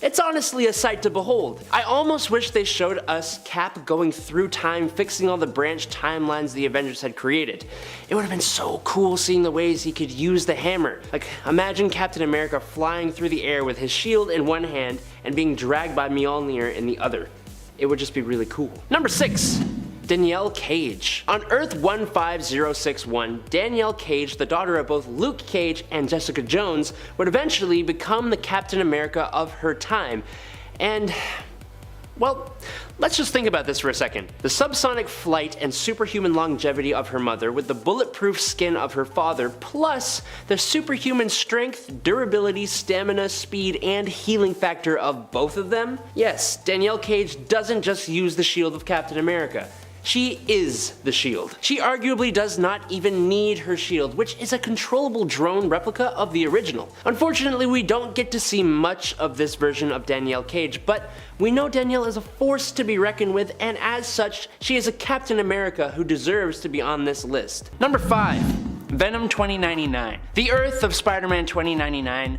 it's honestly a sight to behold. I almost wish they showed us Cap going through time fixing all the branched timelines the Avengers had created. It would have been so cool seeing the ways he could use the hammer. Like, imagine Captain America flying through the air with his shield in one hand and being dragged by Mjolnir in the other. It would just be really cool. Number 6. Danielle Cage. On Earth 15061, Danielle Cage, the daughter of both Luke Cage and Jessica Jones, would eventually become the Captain America of her time. And, well, let's just think about this for a second. The subsonic flight and superhuman longevity of her mother with the bulletproof skin of her father, plus the superhuman strength, durability, stamina, speed, and healing factor of both of them? Yes, Danielle Cage doesn't just use the shield of Captain America. She is the shield. She arguably does not even need her shield, which is a controllable drone replica of the original. Unfortunately, we don't get to see much of this version of Danielle Cage, but we know Danielle is a force to be reckoned with, and as such, she is a Captain America who deserves to be on this list. Number 5. Venom 2099. The Earth of Spider-Man 2099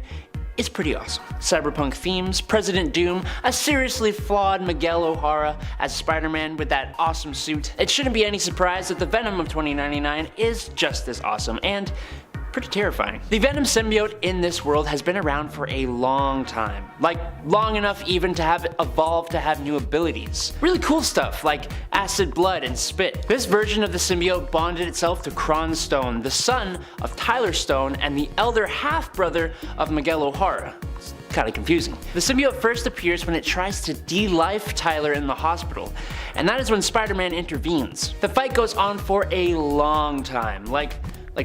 is pretty awesome. Cyberpunk themes, President Doom, a seriously flawed Miguel O'Hara as Spider-Man with that awesome suit. It shouldn't be any surprise that the Venom of 2099 is just as awesome and pretty terrifying. The Venom symbiote in this world has been around for a long time. Like, long enough even to have evolved to have new abilities. Really cool stuff like acid blood and spit. This version of the symbiote bonded itself to Kron Stone, the son of Tyler Stone and the elder half-brother of Miguel O'Hara. It's kinda confusing. The symbiote first appears when it tries to de-life Tyler in the hospital, and that is when Spider-Man intervenes. The fight goes on for a long time, like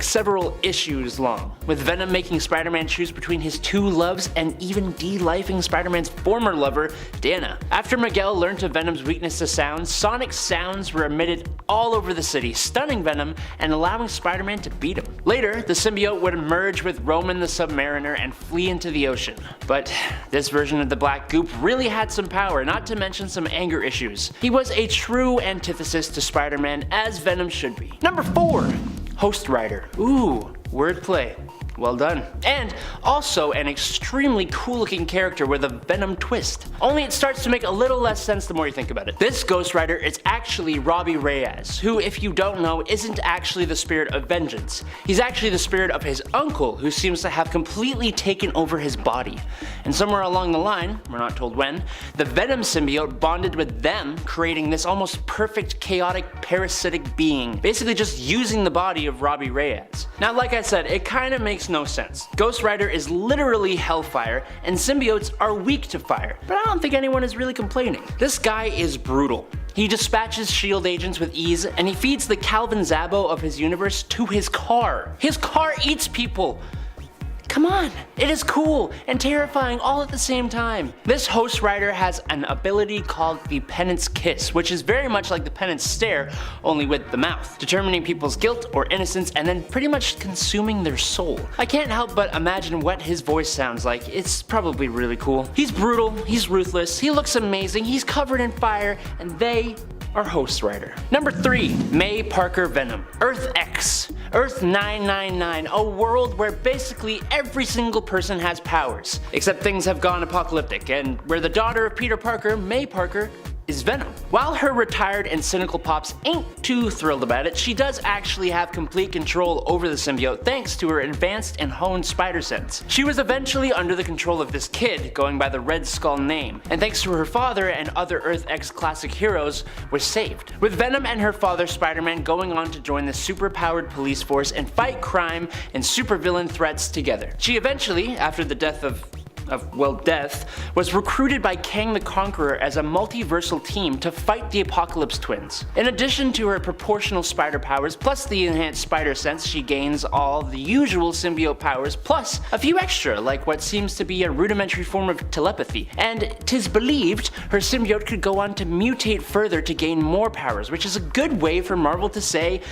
several issues long, with Venom making Spider-Man choose between his two loves and even de-lifing Spider-Man's former lover, Dana. After Miguel learned to Venom's weakness to sound, sonic sounds were emitted all over the city, stunning Venom and allowing Spider-Man to beat him. Later, the symbiote would merge with Roman the Submariner and flee into the ocean. But this version of the black goop really had some power, not to mention some anger issues. He was a true antithesis to Spider-Man, as Venom should be. Number 4. Host Rider. Ooh, wordplay. Well done. And also an extremely cool looking character with a Venom twist. Only it starts to make a little less sense the more you think about it. This Ghost Rider is actually Robbie Reyes, who, if you don't know, isn't actually the spirit of vengeance. He's actually the spirit of his uncle, who seems to have completely taken over his body. And somewhere along the line, we're not told when, the Venom symbiote bonded with them, creating this almost perfect chaotic parasitic being, basically just using the body of Robbie Reyes. Now, like I said, it kinda makes no sense. Ghost Rider is literally hellfire, and symbiotes are weak to fire, but I don't think anyone is really complaining. This guy is brutal. He dispatches SHIELD agents with ease, and he feeds the Calvin Zabo of his universe to his car. His car eats people! Come on! It is cool and terrifying all at the same time. This Host Rider has an ability called the Penance Kiss, which is very much like the Penance Stare, only with the mouth, determining people's guilt or innocence and then pretty much consuming their soul. I can't help but imagine what his voice sounds like. It's probably really cool. He's brutal, he's ruthless, he looks amazing, he's covered in fire, and they our host writer. Number 3, May Parker Venom. Earth X. Earth 999, a world where basically every single person has powers, except things have gone apocalyptic, and where the daughter of Peter Parker, May Parker, is Venom. While her retired and cynical pops ain't too thrilled about it, she does actually have complete control over the symbiote thanks to her advanced and honed spider sense. She was eventually under the control of this kid, going by the Red Skull name, and thanks to her father and other Earth X classic heroes, was saved. With Venom and her father Spider-Man going on to join the super-powered police force and fight crime and supervillain threats together. She eventually, after the death was recruited by Kang the Conqueror as a multiversal team to fight the Apocalypse Twins. In addition to her proportional spider powers plus the enhanced spider sense, she gains all the usual symbiote powers plus a few extra, like what seems to be a rudimentary form of telepathy. And 'tis believed her symbiote could go on to mutate further to gain more powers, which is a good way for Marvel to say,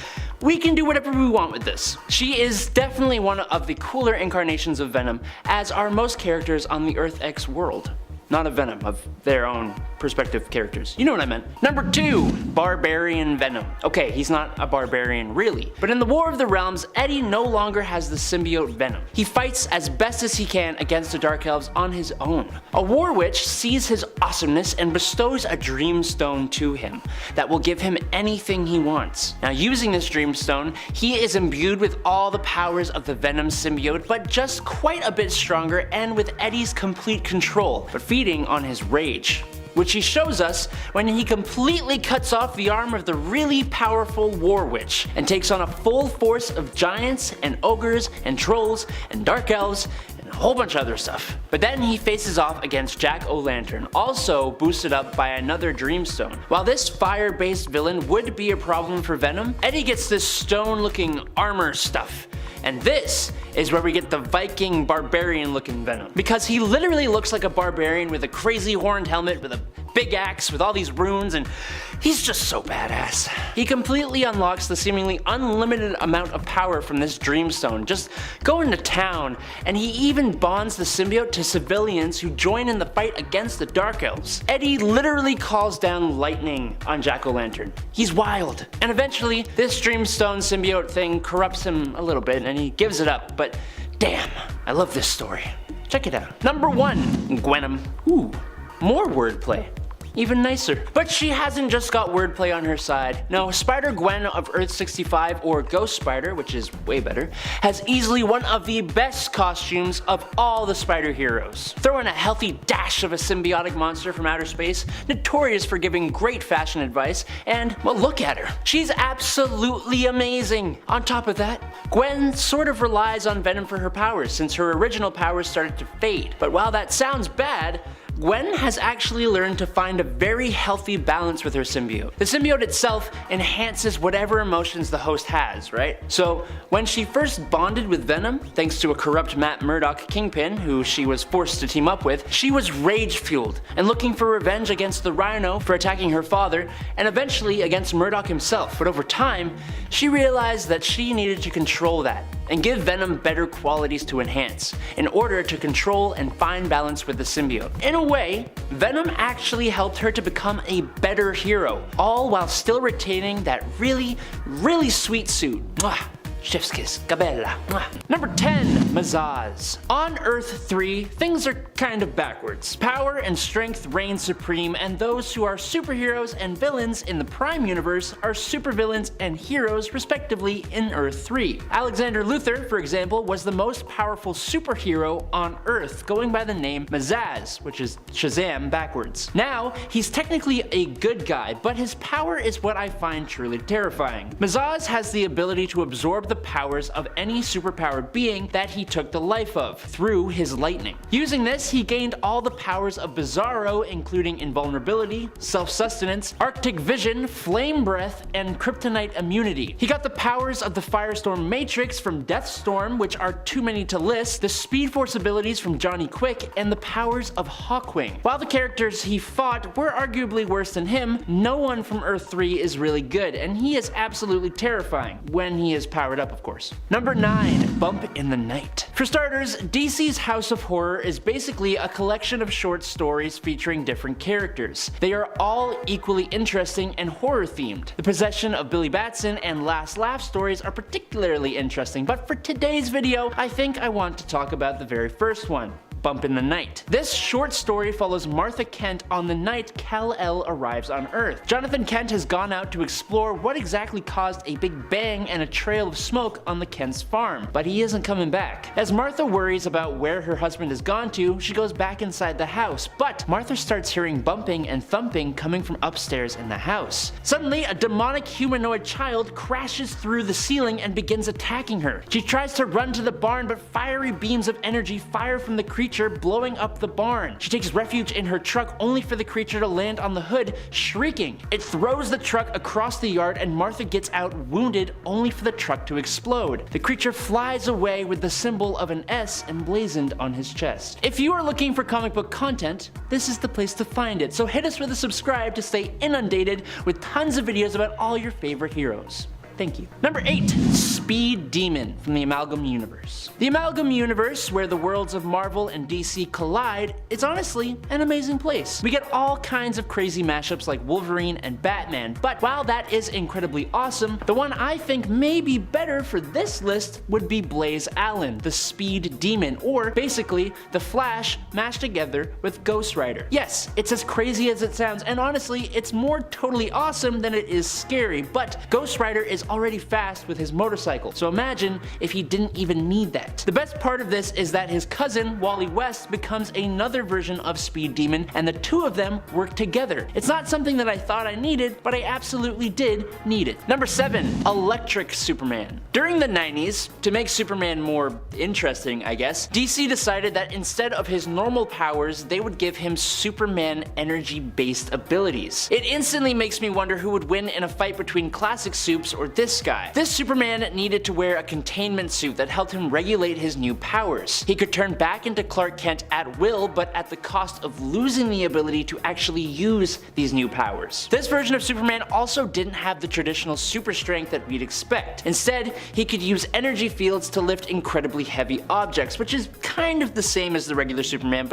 we can do whatever we want with this. She is definitely one of the cooler incarnations of Venom, as are most characters on the Earth X world. Not of Venom, of their own perspective characters. You know what I meant. Number 2, Barbarian Venom. Okay, he's not a barbarian really, but in the War of the Realms, Eddie no longer has the symbiote Venom. He fights as best as he can against the Dark Elves on his own. A War Witch sees his awesomeness and bestows a Dreamstone to him that will give him anything he wants. Now, using this Dreamstone, he is imbued with all the powers of the Venom symbiote, but just quite a bit stronger and with Eddie's complete control, but feeding on his rage, which he shows us when he completely cuts off the arm of the really powerful War Witch and takes on a full force of giants and ogres and trolls and dark elves and a whole bunch of other stuff. But then he faces off against Jack-O-Lantern, also boosted up by another Dreamstone. While this fire-based villain would be a problem for Venom, Eddie gets this stone-looking armor stuff. And this is where we get the Viking barbarian looking Venom. Because he literally looks like a barbarian with a crazy horned helmet with a big axe with all these runes, and he's just so badass. He completely unlocks the seemingly unlimited amount of power from this Dreamstone, just going to town, and he even bonds the symbiote to civilians who join in the fight against the Dark Elves. Eddie literally calls down lightning on Jack-O-Lantern. He's wild. And eventually, this Dreamstone symbiote thing corrupts him a little bit and he gives it up, but damn, I love this story. Check it out. Number 1, Gwenom. Ooh, more wordplay. Even nicer. But she hasn't just got wordplay on her side. No, Spider-Gwen of Earth 65, or Ghost Spider, which is way better, has easily one of the best costumes of all the spider heroes. Throw in a healthy dash of a symbiotic monster from outer space, notorious for giving great fashion advice, and, well, look at her. She's absolutely amazing. On top of that, Gwen sort of relies on Venom for her powers, since her original powers started to fade. But while that sounds bad, Gwen has actually learned to find a very healthy balance with her symbiote. The symbiote itself enhances whatever emotions the host has, right? So when she first bonded with Venom, thanks to a corrupt Matt Murdock Kingpin, who she was forced to team up with, she was rage-fueled and looking for revenge against the Rhino for attacking her father, and eventually against Murdock himself. But over time, she realized that she needed to control that and give Venom better qualities to enhance, in order to control and find balance with the symbiote. In a way, Venom actually helped her to become a better hero, all while still retaining that really, really sweet suit. Mwah. Chef's kiss, Gabella. Number 10, Mazaz. On Earth 3, things are kind of backwards. Power and strength reign supreme, and those who are superheroes and villains in the Prime Universe are supervillains and heroes respectively in Earth 3. Alexander Luthor, for example, was the most powerful superhero on Earth, going by the name Mazaz, which is Shazam backwards. Now, he's technically a good guy, but his power is what I find truly terrifying. Mazaz has the ability to absorb the powers of any superpowered being that he took the life of through his lightning. Using this, he gained all the powers of Bizarro, including invulnerability, self-sustenance, Arctic vision, flame breath, and kryptonite immunity. He got the powers of the Firestorm Matrix from Deathstorm, which are too many to list, the Speed Force abilities from Johnny Quick, and the powers of Hawkwing. While the characters he fought were arguably worse than him, no one from Earth 3 is really good, and he is absolutely terrifying when he is powered up of course. Number 9. Bump in the Night. For starters, DC's House of Horror is basically a collection of short stories featuring different characters. They are all equally interesting and horror themed. The Possession of Billy Batson and Last Laugh stories are particularly interesting, but for today's video, I think I want to talk about the very first one. Bump in the Night. This short story follows Martha Kent on the night Kal-El arrives on Earth. Jonathan Kent has gone out to explore what exactly caused a big bang and a trail of smoke on the Kent's farm, but he isn't coming back. As Martha worries about where her husband has gone to, she goes back inside the house, but Martha starts hearing bumping and thumping coming from upstairs in the house. Suddenly, a demonic humanoid child crashes through the ceiling and begins attacking her. She tries to run to the barn, but fiery beams of energy fire from the creature, blowing up the barn. She takes refuge in her truck only for the creature to land on the hood, shrieking. It throws the truck across the yard and Martha gets out wounded only for the truck to explode. The creature flies away with the symbol of an S emblazoned on his chest. If you are looking for comic book content, this is the place to find it, so hit us with a subscribe to stay inundated with tons of videos about all your favorite heroes. Thank you. Number 8. Speed Demon from the Amalgam Universe. The Amalgam Universe, where the worlds of Marvel and DC collide, is honestly an amazing place. We get all kinds of crazy mashups like Wolverine and Batman, but while that is incredibly awesome, the one I think may be better for this list would be Blaze Allen, the Speed Demon, or basically the Flash mashed together with Ghost Rider. Yes, it's as crazy as it sounds, and honestly, it's more totally awesome than it is scary, but Ghost Rider is already fast with his motorcycle, so imagine if he didn't even need that. The best part of this is that his cousin, Wally West, becomes another version of Speed Demon, and the two of them work together. It's not something that I thought I needed, but I absolutely did need it. Number 7. Electric Superman. During the 90s, to make Superman more interesting, I guess, DC decided that instead of his normal powers, they would give him Superman energy-based abilities. It instantly makes me wonder who would win in a fight between classic Supes or this guy. This Superman needed to wear a containment suit that helped him regulate his new powers. He could turn back into Clark Kent at will, but at the cost of losing the ability to actually use these new powers. This version of Superman also didn't have the traditional super strength that we'd expect. Instead, he could use energy fields to lift incredibly heavy objects, which is kind of the same as the regular Superman,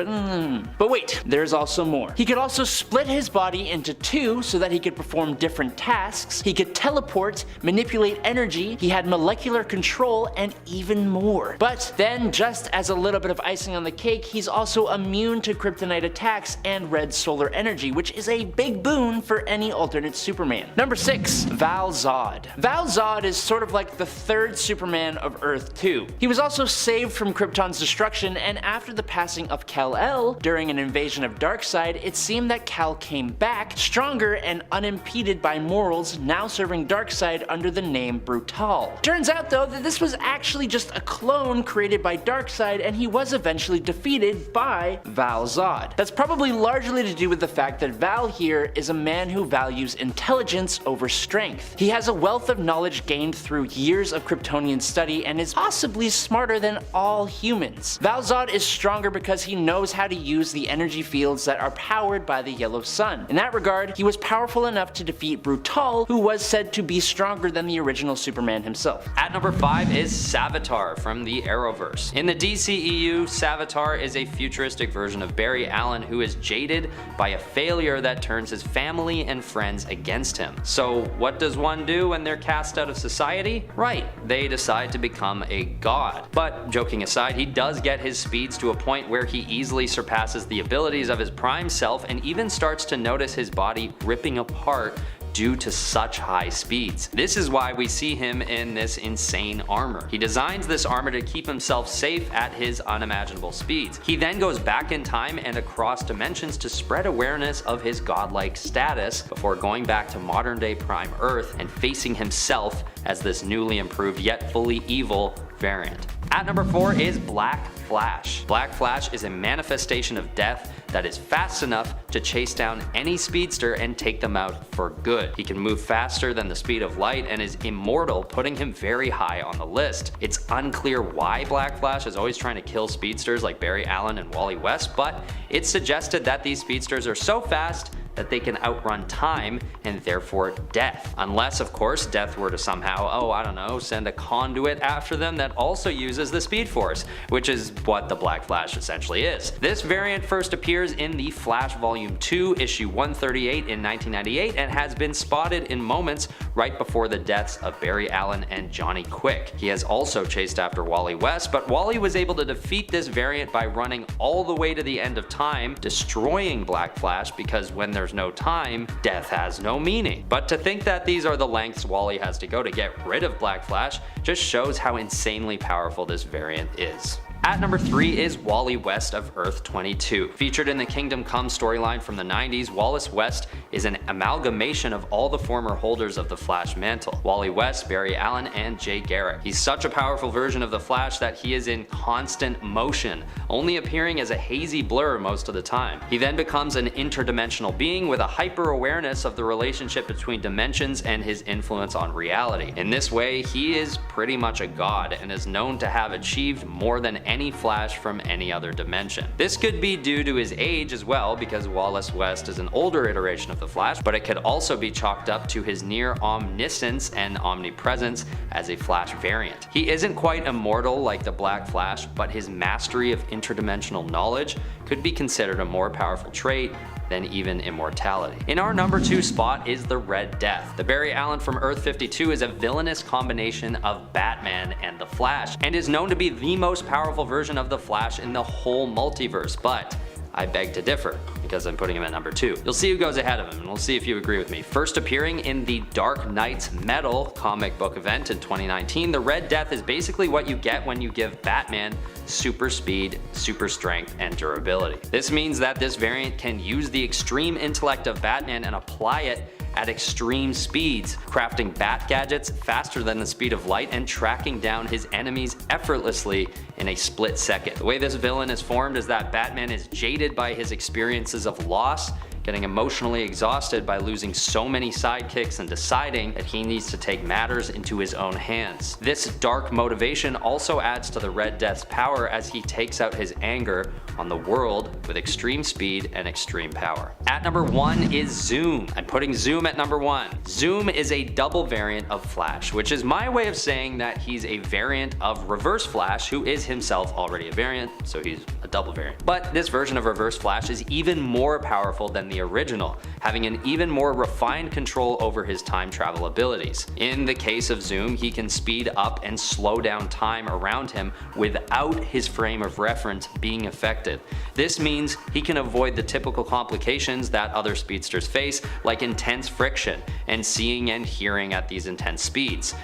but wait, there's also more. He could also split his body into two so that he could perform different tasks. He could teleport, manipulate energy, he had molecular control, and even more. But then, just as a little bit of icing on the cake, he's also immune to kryptonite attacks and red solar energy, which is a big boon for any alternate Superman. Number 6. Val-Zod. Val-Zod is sort of like the third Superman of Earth 2. He was also saved from Krypton's destruction, and after the passing of Kal-El during an invasion of Darkseid, it seemed that Kal came back stronger and unimpeded by morals, now serving Darkseid under the name Brutal. Turns out though that this was actually just a clone created by Darkseid, and he was eventually defeated by Val-Zod. That's probably largely to do with the fact that Val here is a man who values intelligence over strength. He has a wealth of knowledge gained through years of Kryptonian study and is possibly smarter than all humans. Val-Zod is stronger because he knows how to use the energy fields that are powered by the yellow sun. In that regard, he was powerful enough to defeat Brutal, who was said to be stronger than the original Superman himself. At number 5 is Savitar from the Arrowverse. In the DCEU, Savitar is a futuristic version of Barry Allen who is jaded by a failure that turns his family and friends against him. So what does one do when they're cast out of society? Right, they decide to become a god. But joking aside, he does get his speeds to a point where he easily surpasses the abilities of his prime self and even starts to notice his body ripping apart due to such high speeds. This is why we see him in this insane armor. He designs this armor to keep himself safe at his unimaginable speeds. He then goes back in time and across dimensions to spread awareness of his godlike status before going back to modern day Prime Earth and facing himself as this newly improved yet fully evil variant. At number 4 is Black Flash. Black Flash is a manifestation of death that is fast enough to chase down any speedster and take them out for good. He can move faster than the speed of light and is immortal, putting him very high on the list. It's unclear why Black Flash is always trying to kill speedsters like Barry Allen and Wally West, but it's suggested that these speedsters are so fast that they can outrun time and therefore death. Unless, of course, death were to somehow, send a conduit after them that also uses the Speed Force, which is what the Black Flash essentially is. This variant first appears in the Flash Volume 2, issue 138 in 1998, and has been spotted in moments right before the deaths of Barry Allen and Johnny Quick. He has also chased after Wally West, but Wally was able to defeat this variant by running all the way to the end of time, destroying Black Flash, because when there's no time, death has no meaning. But to think that these are the lengths Wally has to go to get rid of Black Flash just shows how insanely powerful this variant is. At number 3 is Wally West of Earth 22. Featured in the Kingdom Come storyline from the 90s, Wallace West is an amalgamation of all the former holders of the Flash mantle: Wally West, Barry Allen, and Jay Garrick. He's such a powerful version of the Flash that he is in constant motion, only appearing as a hazy blur most of the time. He then becomes an interdimensional being with a hyper-awareness of the relationship between dimensions and his influence on reality. In this way, he is pretty much a god and is known to have achieved more than any Flash from any other dimension. This could be due to his age as well, because Wallace West is an older iteration of the Flash, but it could also be chalked up to his near omniscience and omnipresence as a Flash variant. He isn't quite immortal like the Black Flash, but his mastery of interdimensional knowledge could be considered a more powerful trait than even immortality. In our number 2 spot is the Red Death. The Barry Allen from Earth 52 is a villainous combination of Batman and the Flash, and is known to be the most powerful version of the Flash in the whole multiverse, but I beg to differ, because I'm putting him at number 2. You'll see who goes ahead of him, and we'll see if you agree with me. First appearing in the Dark Knight's Metal comic book event in 2019, the Red Death is basically what you get when you give Batman super speed, super strength, and durability. This means that this variant can use the extreme intellect of Batman and apply it at extreme speeds, crafting bat gadgets faster than the speed of light and tracking down his enemies effortlessly in a split second. The way this villain is formed is that Batman is jaded by his experiences of loss, getting emotionally exhausted by losing so many sidekicks and deciding that he needs to take matters into his own hands. This dark motivation also adds to the Red Death's power as he takes out his anger on the world with extreme speed and extreme power. At number 1 is Zoom. I'm putting Zoom at number 1. Zoom is a double variant of Flash, which is my way of saying that he's a variant of Reverse Flash, who is himself already a variant, so he's a double variant. But this version of Reverse Flash is even more powerful than the original, having an even more refined control over his time travel abilities. In the case of Zoom, he can speed up and slow down time around him without his frame of reference being affected. This means he can avoid the typical complications that other speedsters face, like intense friction and seeing and hearing at these intense speeds.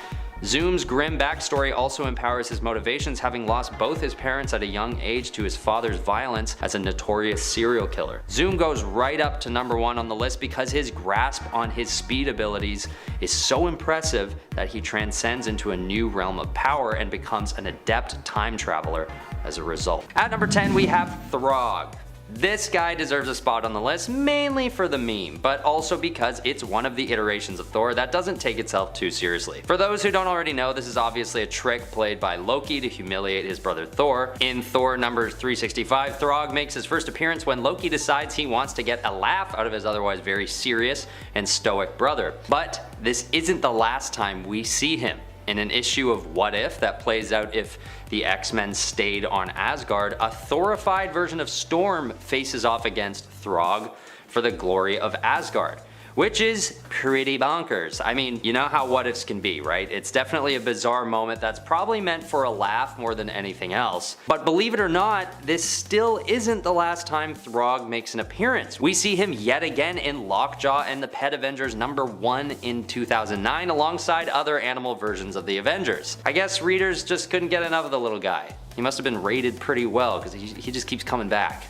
Zoom's grim backstory also empowers his motivations, having lost both his parents at a young age to his father's violence as a notorious serial killer. Zoom goes right up to number 1 on the list because his grasp on his speed abilities is so impressive that he transcends into a new realm of power and becomes an adept time traveler as a result. At number 10 we have Throg. This guy deserves a spot on the list, mainly for the meme, but also because it's one of the iterations of Thor that doesn't take itself too seriously. For those who don't already know, this is obviously a trick played by Loki to humiliate his brother Thor. In Thor number 365, Throg makes his first appearance when Loki decides he wants to get a laugh out of his otherwise very serious and stoic brother. But this isn't the last time we see him. In an issue of What If that plays out if the X-Men stayed on Asgard, a Thorified version of Storm faces off against Throg for the glory of Asgard, which is pretty bonkers. I mean, you know how what ifs can be, right? It's definitely a bizarre moment that's probably meant for a laugh more than anything else. But believe it or not, this still isn't the last time Throg makes an appearance. We see him yet again in Lockjaw and the Pet Avengers number 1 in 2009 alongside other animal versions of the Avengers. I guess readers just couldn't get enough of the little guy. He must have been rated pretty well because he just keeps coming back.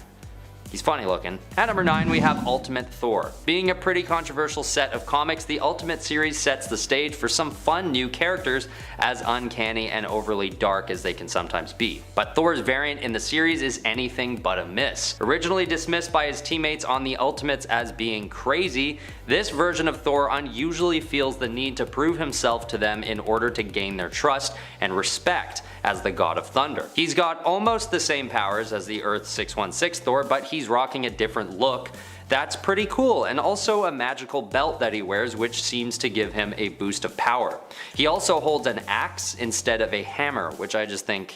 He's funny looking. At number 9 we have Ultimate Thor. Being a pretty controversial set of comics, the Ultimate series sets the stage for some fun new characters, as uncanny and overly dark as they can sometimes be. But Thor's variant in the series is anything but a miss. Originally dismissed by his teammates on the Ultimates as being crazy, this version of Thor unusually feels the need to prove himself to them in order to gain their trust and respect as the God of Thunder. He's got almost the same powers as the Earth 616 Thor, but he's rocking a different look That's pretty cool, and also a magical belt that he wears which seems to give him a boost of power. He also holds an axe instead of a hammer, which I just think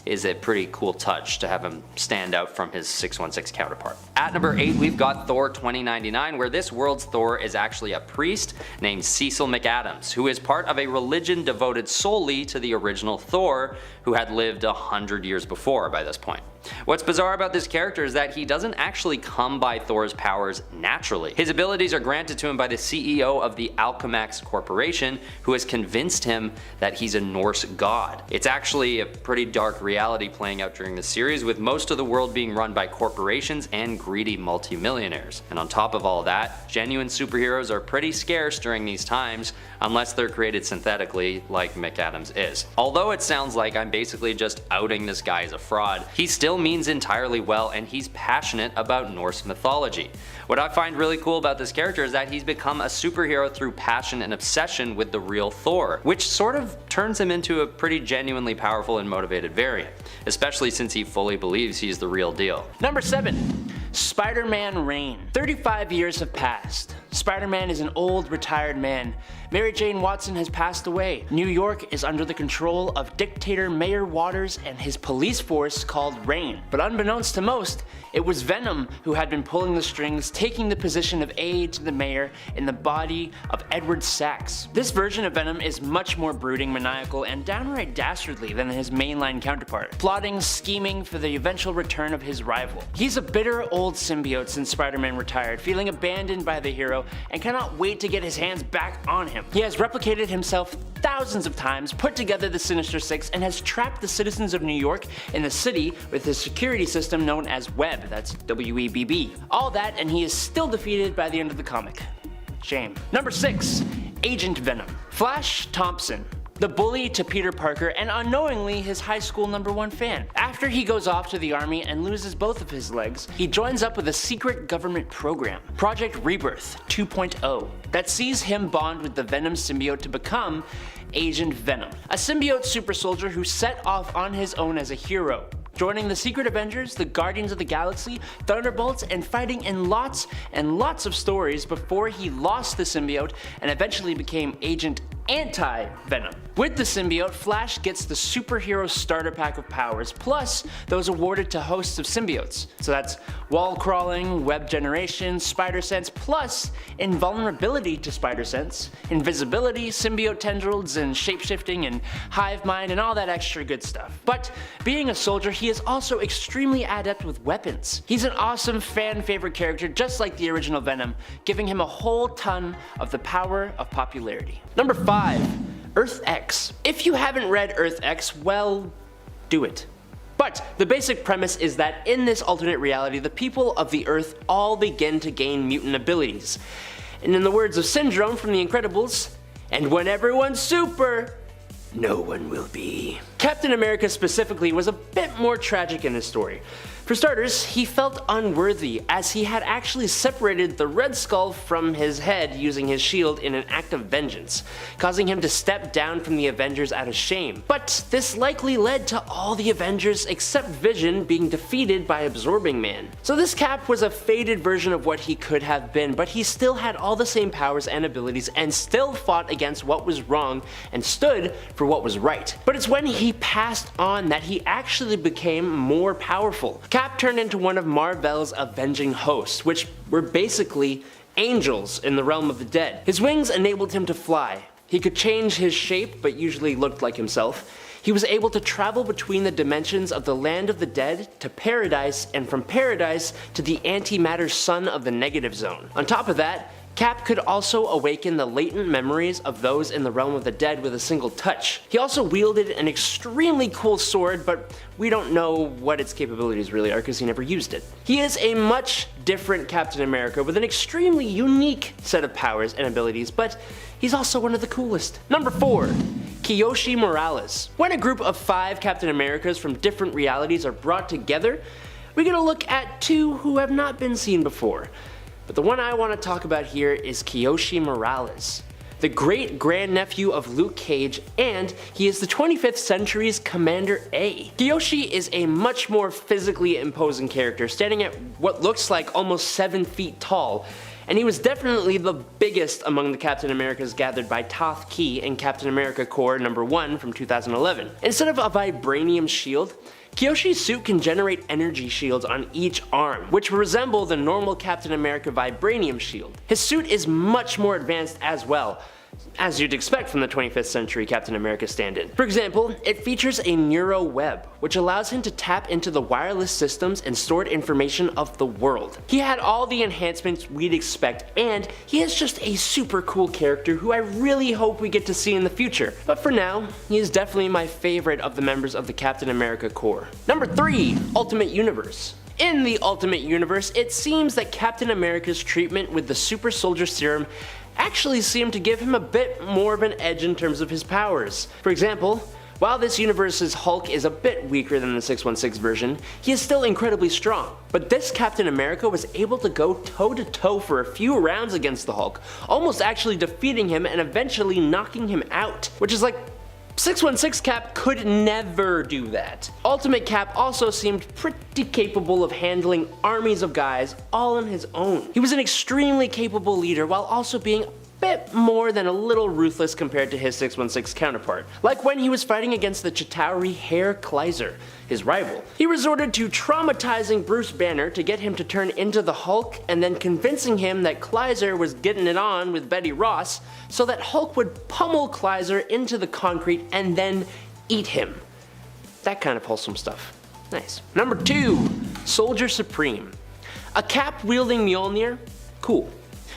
is a pretty cool touch to have him stand out from his 616 counterpart. At number 8 we've got Thor 2099, where this world's Thor is actually a priest named Cecil McAdams, who is part of a religion devoted solely to the original Thor, who had lived 100 years before by this point. What's bizarre about this character is that he doesn't actually come by Thor's powers naturally. His abilities are granted to him by the CEO of the Alchemax Corporation, who has convinced him that he's a Norse god. It's actually a pretty dark reality playing out during the series, with most of the world being run by corporations and greedy multimillionaires. And on top of all that, genuine superheroes are pretty scarce during these times, unless they're created synthetically like McAdams is. Although it sounds like I'm basically just outing this guy as a fraud, he still means entirely well, and he's passionate about Norse mythology. What I find really cool about this character is that he's become a superhero through passion and obsession with the real Thor, which sort of turns him into a pretty genuinely powerful and motivated variant, especially since he fully believes he's the real deal. Number 7. Spider-Man Reign. 35 years have passed. Spider-Man is an old, retired man. Mary Jane Watson has passed away. New York is under the control of dictator Mayor Waters and his police force called Reign. But unbeknownst to most, it was Venom who had been pulling the strings, taking the position of aide to the mayor in the body of Edward Sachs. This version of Venom is much more brooding, maniacal, and downright dastardly than his mainline counterpart, plotting, scheming for the eventual return of his rival. He's a bitter old symbiote since Spider-Man retired, feeling abandoned by the hero and cannot wait to get his hands back on him. He has replicated himself thousands of times, put together the Sinister Six, and has trapped the citizens of New York in the city with his security system known as Webb, that's W-E-B-B. All that, and he is still defeated by the end of the comic. Shame. Number 6. Agent Venom. Flash Thompson, the bully to Peter Parker and unknowingly his high school #1 fan. After he goes off to the army and loses both of his legs, he joins up with a secret government program, Project Rebirth 2.0, that sees him bond with the Venom symbiote to become Agent Venom, a symbiote super soldier who set off on his own as a hero, joining the Secret Avengers, the Guardians of the Galaxy, Thunderbolts, and fighting in lots and lots of stories before he lost the symbiote and eventually became Agent Anti-Venom. With the symbiote, Flash gets the superhero starter pack of powers, plus those awarded to hosts of symbiotes. So that's wall crawling, web generation, spider sense, plus invulnerability to spider sense, invisibility, symbiote tendrils, and shapeshifting, and hive mind, and all that extra good stuff. But being a soldier, he is also extremely adept with weapons. He's an awesome fan favorite character, just like the original Venom, giving him a whole ton of the power of popularity. Number 5. Earth X. If you haven't read Earth X, well, do it. But the basic premise is that in this alternate reality, the people of the Earth all begin to gain mutant abilities. And in the words of Syndrome from The Incredibles, and when everyone's super, no one will be. Captain America specifically was a bit more tragic in his story. For starters, he felt unworthy, as he had actually separated the Red Skull from his head using his shield in an act of vengeance, causing him to step down from the Avengers out of shame. But this likely led to all the Avengers except Vision being defeated by Absorbing Man. So this Cap was a faded version of what he could have been, but he still had all the same powers and abilities and still fought against what was wrong and stood for what was right. But it's when he passed on that he actually became more powerful. Cap turned into one of Mar-Vell's avenging hosts, which were basically angels in the realm of the dead. His wings enabled him to fly. He could change his shape, but usually looked like himself. He was able to travel between the dimensions of the land of the dead to paradise, and from paradise to the antimatter sun of the negative zone. On top of that, Cap could also awaken the latent memories of those in the realm of the dead with a single touch. He also wielded an extremely cool sword, but we don't know what its capabilities really are because he never used it. He is a much different Captain America with an extremely unique set of powers and abilities, but he's also one of the coolest. Number 4. Kiyoshi Morales. When a group of 5 Captain Americas from different realities are brought together, we're gonna look at 2 who have not been seen before. But the one I want to talk about here is Kiyoshi Morales. the great-grandnephew of Luke Cage, and he is the 25th century's Commander A. Kyoshi is a much more physically imposing character, standing at what looks like almost 7 feet tall, and he was definitely the biggest among the Captain Americas gathered by Toth Key in Captain America Corps No. 1 from 2011. Instead of a vibranium shield, Kyoshi's suit can generate energy shields on each arm, which resemble the normal Captain America vibranium shield. His suit is much more advanced as well, as you'd expect from the 25th century Captain America stand-in. For example, it features a neuro web, which allows him to tap into the wireless systems and stored information of the world. He had all the enhancements we'd expect, and he is just a super cool character who I really hope we get to see in the future. But for now, he is definitely my favorite of the members of the Captain America Corps. Number 3, Ultimate Universe. In the Ultimate Universe, it seems that Captain America's treatment with the Super Soldier Serum actually seemed to give him a bit more of an edge in terms of his powers. For example, while this universe's Hulk is a bit weaker than the 616 version, he is still incredibly strong. But this Captain America was able to go toe-to-toe for a few rounds against the Hulk, almost actually defeating him and eventually knocking him out, which is like 616 Cap could never do that. Ultimate Cap also seemed pretty capable of handling armies of guys all on his own. He was an extremely capable leader while also being a bit more than a little ruthless compared to his 616 counterpart, like when he was fighting against the Chitauri Herr Kleiser, his rival. He resorted to traumatizing Bruce Banner to get him to turn into the Hulk and then convincing him that Kleiser was getting it on with Betty Ross so that Hulk would pummel Kleiser into the concrete and then eat him. That kind of wholesome stuff. Nice. Number 2, Soldier Supreme. A cap-wielding Mjolnir? Cool.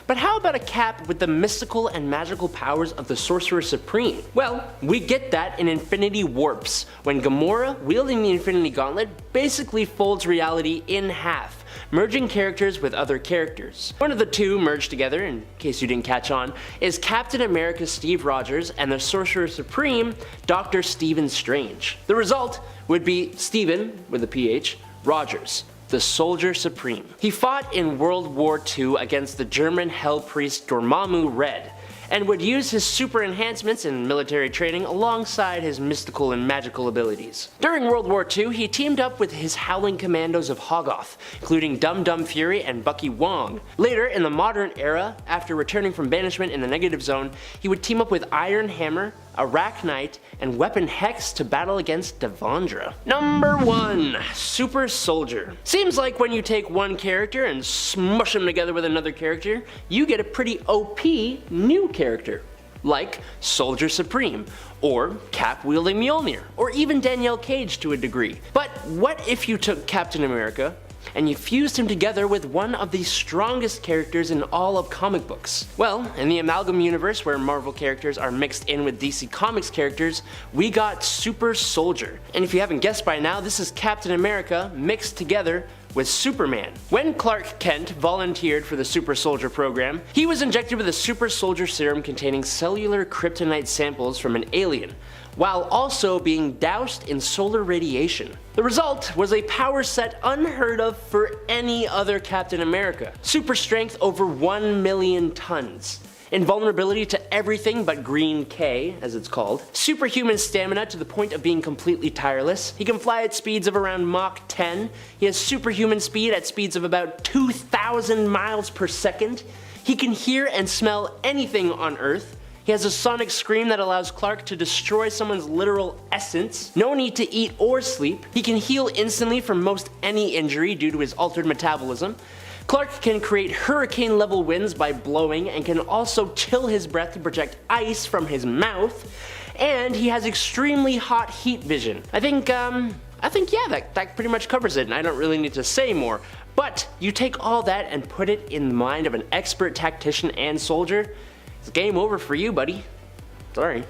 But how about a Cap with the mystical and magical powers of the Sorcerer Supreme? Well, we get that in Infinity Warps, when Gamora, wielding the Infinity Gauntlet, basically folds reality in half, merging characters with other characters. One of the two merged together, in case you didn't catch on, is Captain America Steve Rogers and the Sorcerer Supreme, Dr. Stephen Strange. The result would be Stephen, with a PH, Rogers, the Soldier Supreme. He fought in World War II against the German Hell Priest Dormammu Red, and would use his super enhancements and military training alongside his mystical and magical abilities. During World War II, he teamed up with his Howling Commandos of Hoggoth, including Dum Dum Fury and Bucky Wong. Later, in the modern era, after returning from banishment in the Negative Zone, he would team up with Iron Hammer, Arachnite, and Weapon Hex to battle against Devondra. Number 1, Super Soldier. Seems like when you take one character and smush them together with another character, you get a pretty OP new character, like Soldier Supreme, or Cap-wielding Mjolnir, or even Danielle Cage to a degree. But what if you took Captain America and you fused him together with one of the strongest characters in all of comic books? Well, in the Amalgam universe, where Marvel characters are mixed in with DC Comics characters, we got Super Soldier. And if you haven't guessed by now, this is Captain America mixed together with Superman. When Clark Kent volunteered for the Super Soldier program, he was injected with a Super Soldier Serum containing cellular kryptonite samples from an alien, while also being doused in solar radiation. The result was a power set unheard of for any other Captain America. Super strength over 1 million tons. Invulnerability to everything but Green K, as it's called. Superhuman stamina to the point of being completely tireless. He can fly at speeds of around Mach 10. He has superhuman speed at speeds of about 2,000 miles per second. He can hear and smell anything on Earth. He has a sonic scream that allows Clark to destroy someone's literal essence. No need to eat or sleep. He can heal instantly from most any injury due to his altered metabolism. Clark can create hurricane-level winds by blowing and can also chill his breath to project ice from his mouth. And he has extremely hot heat vision. I think yeah, that pretty much covers it, and I don't really need to say more. But you take all that and put it in the mind of an expert tactician and soldier, it's game over for you, buddy. Sorry.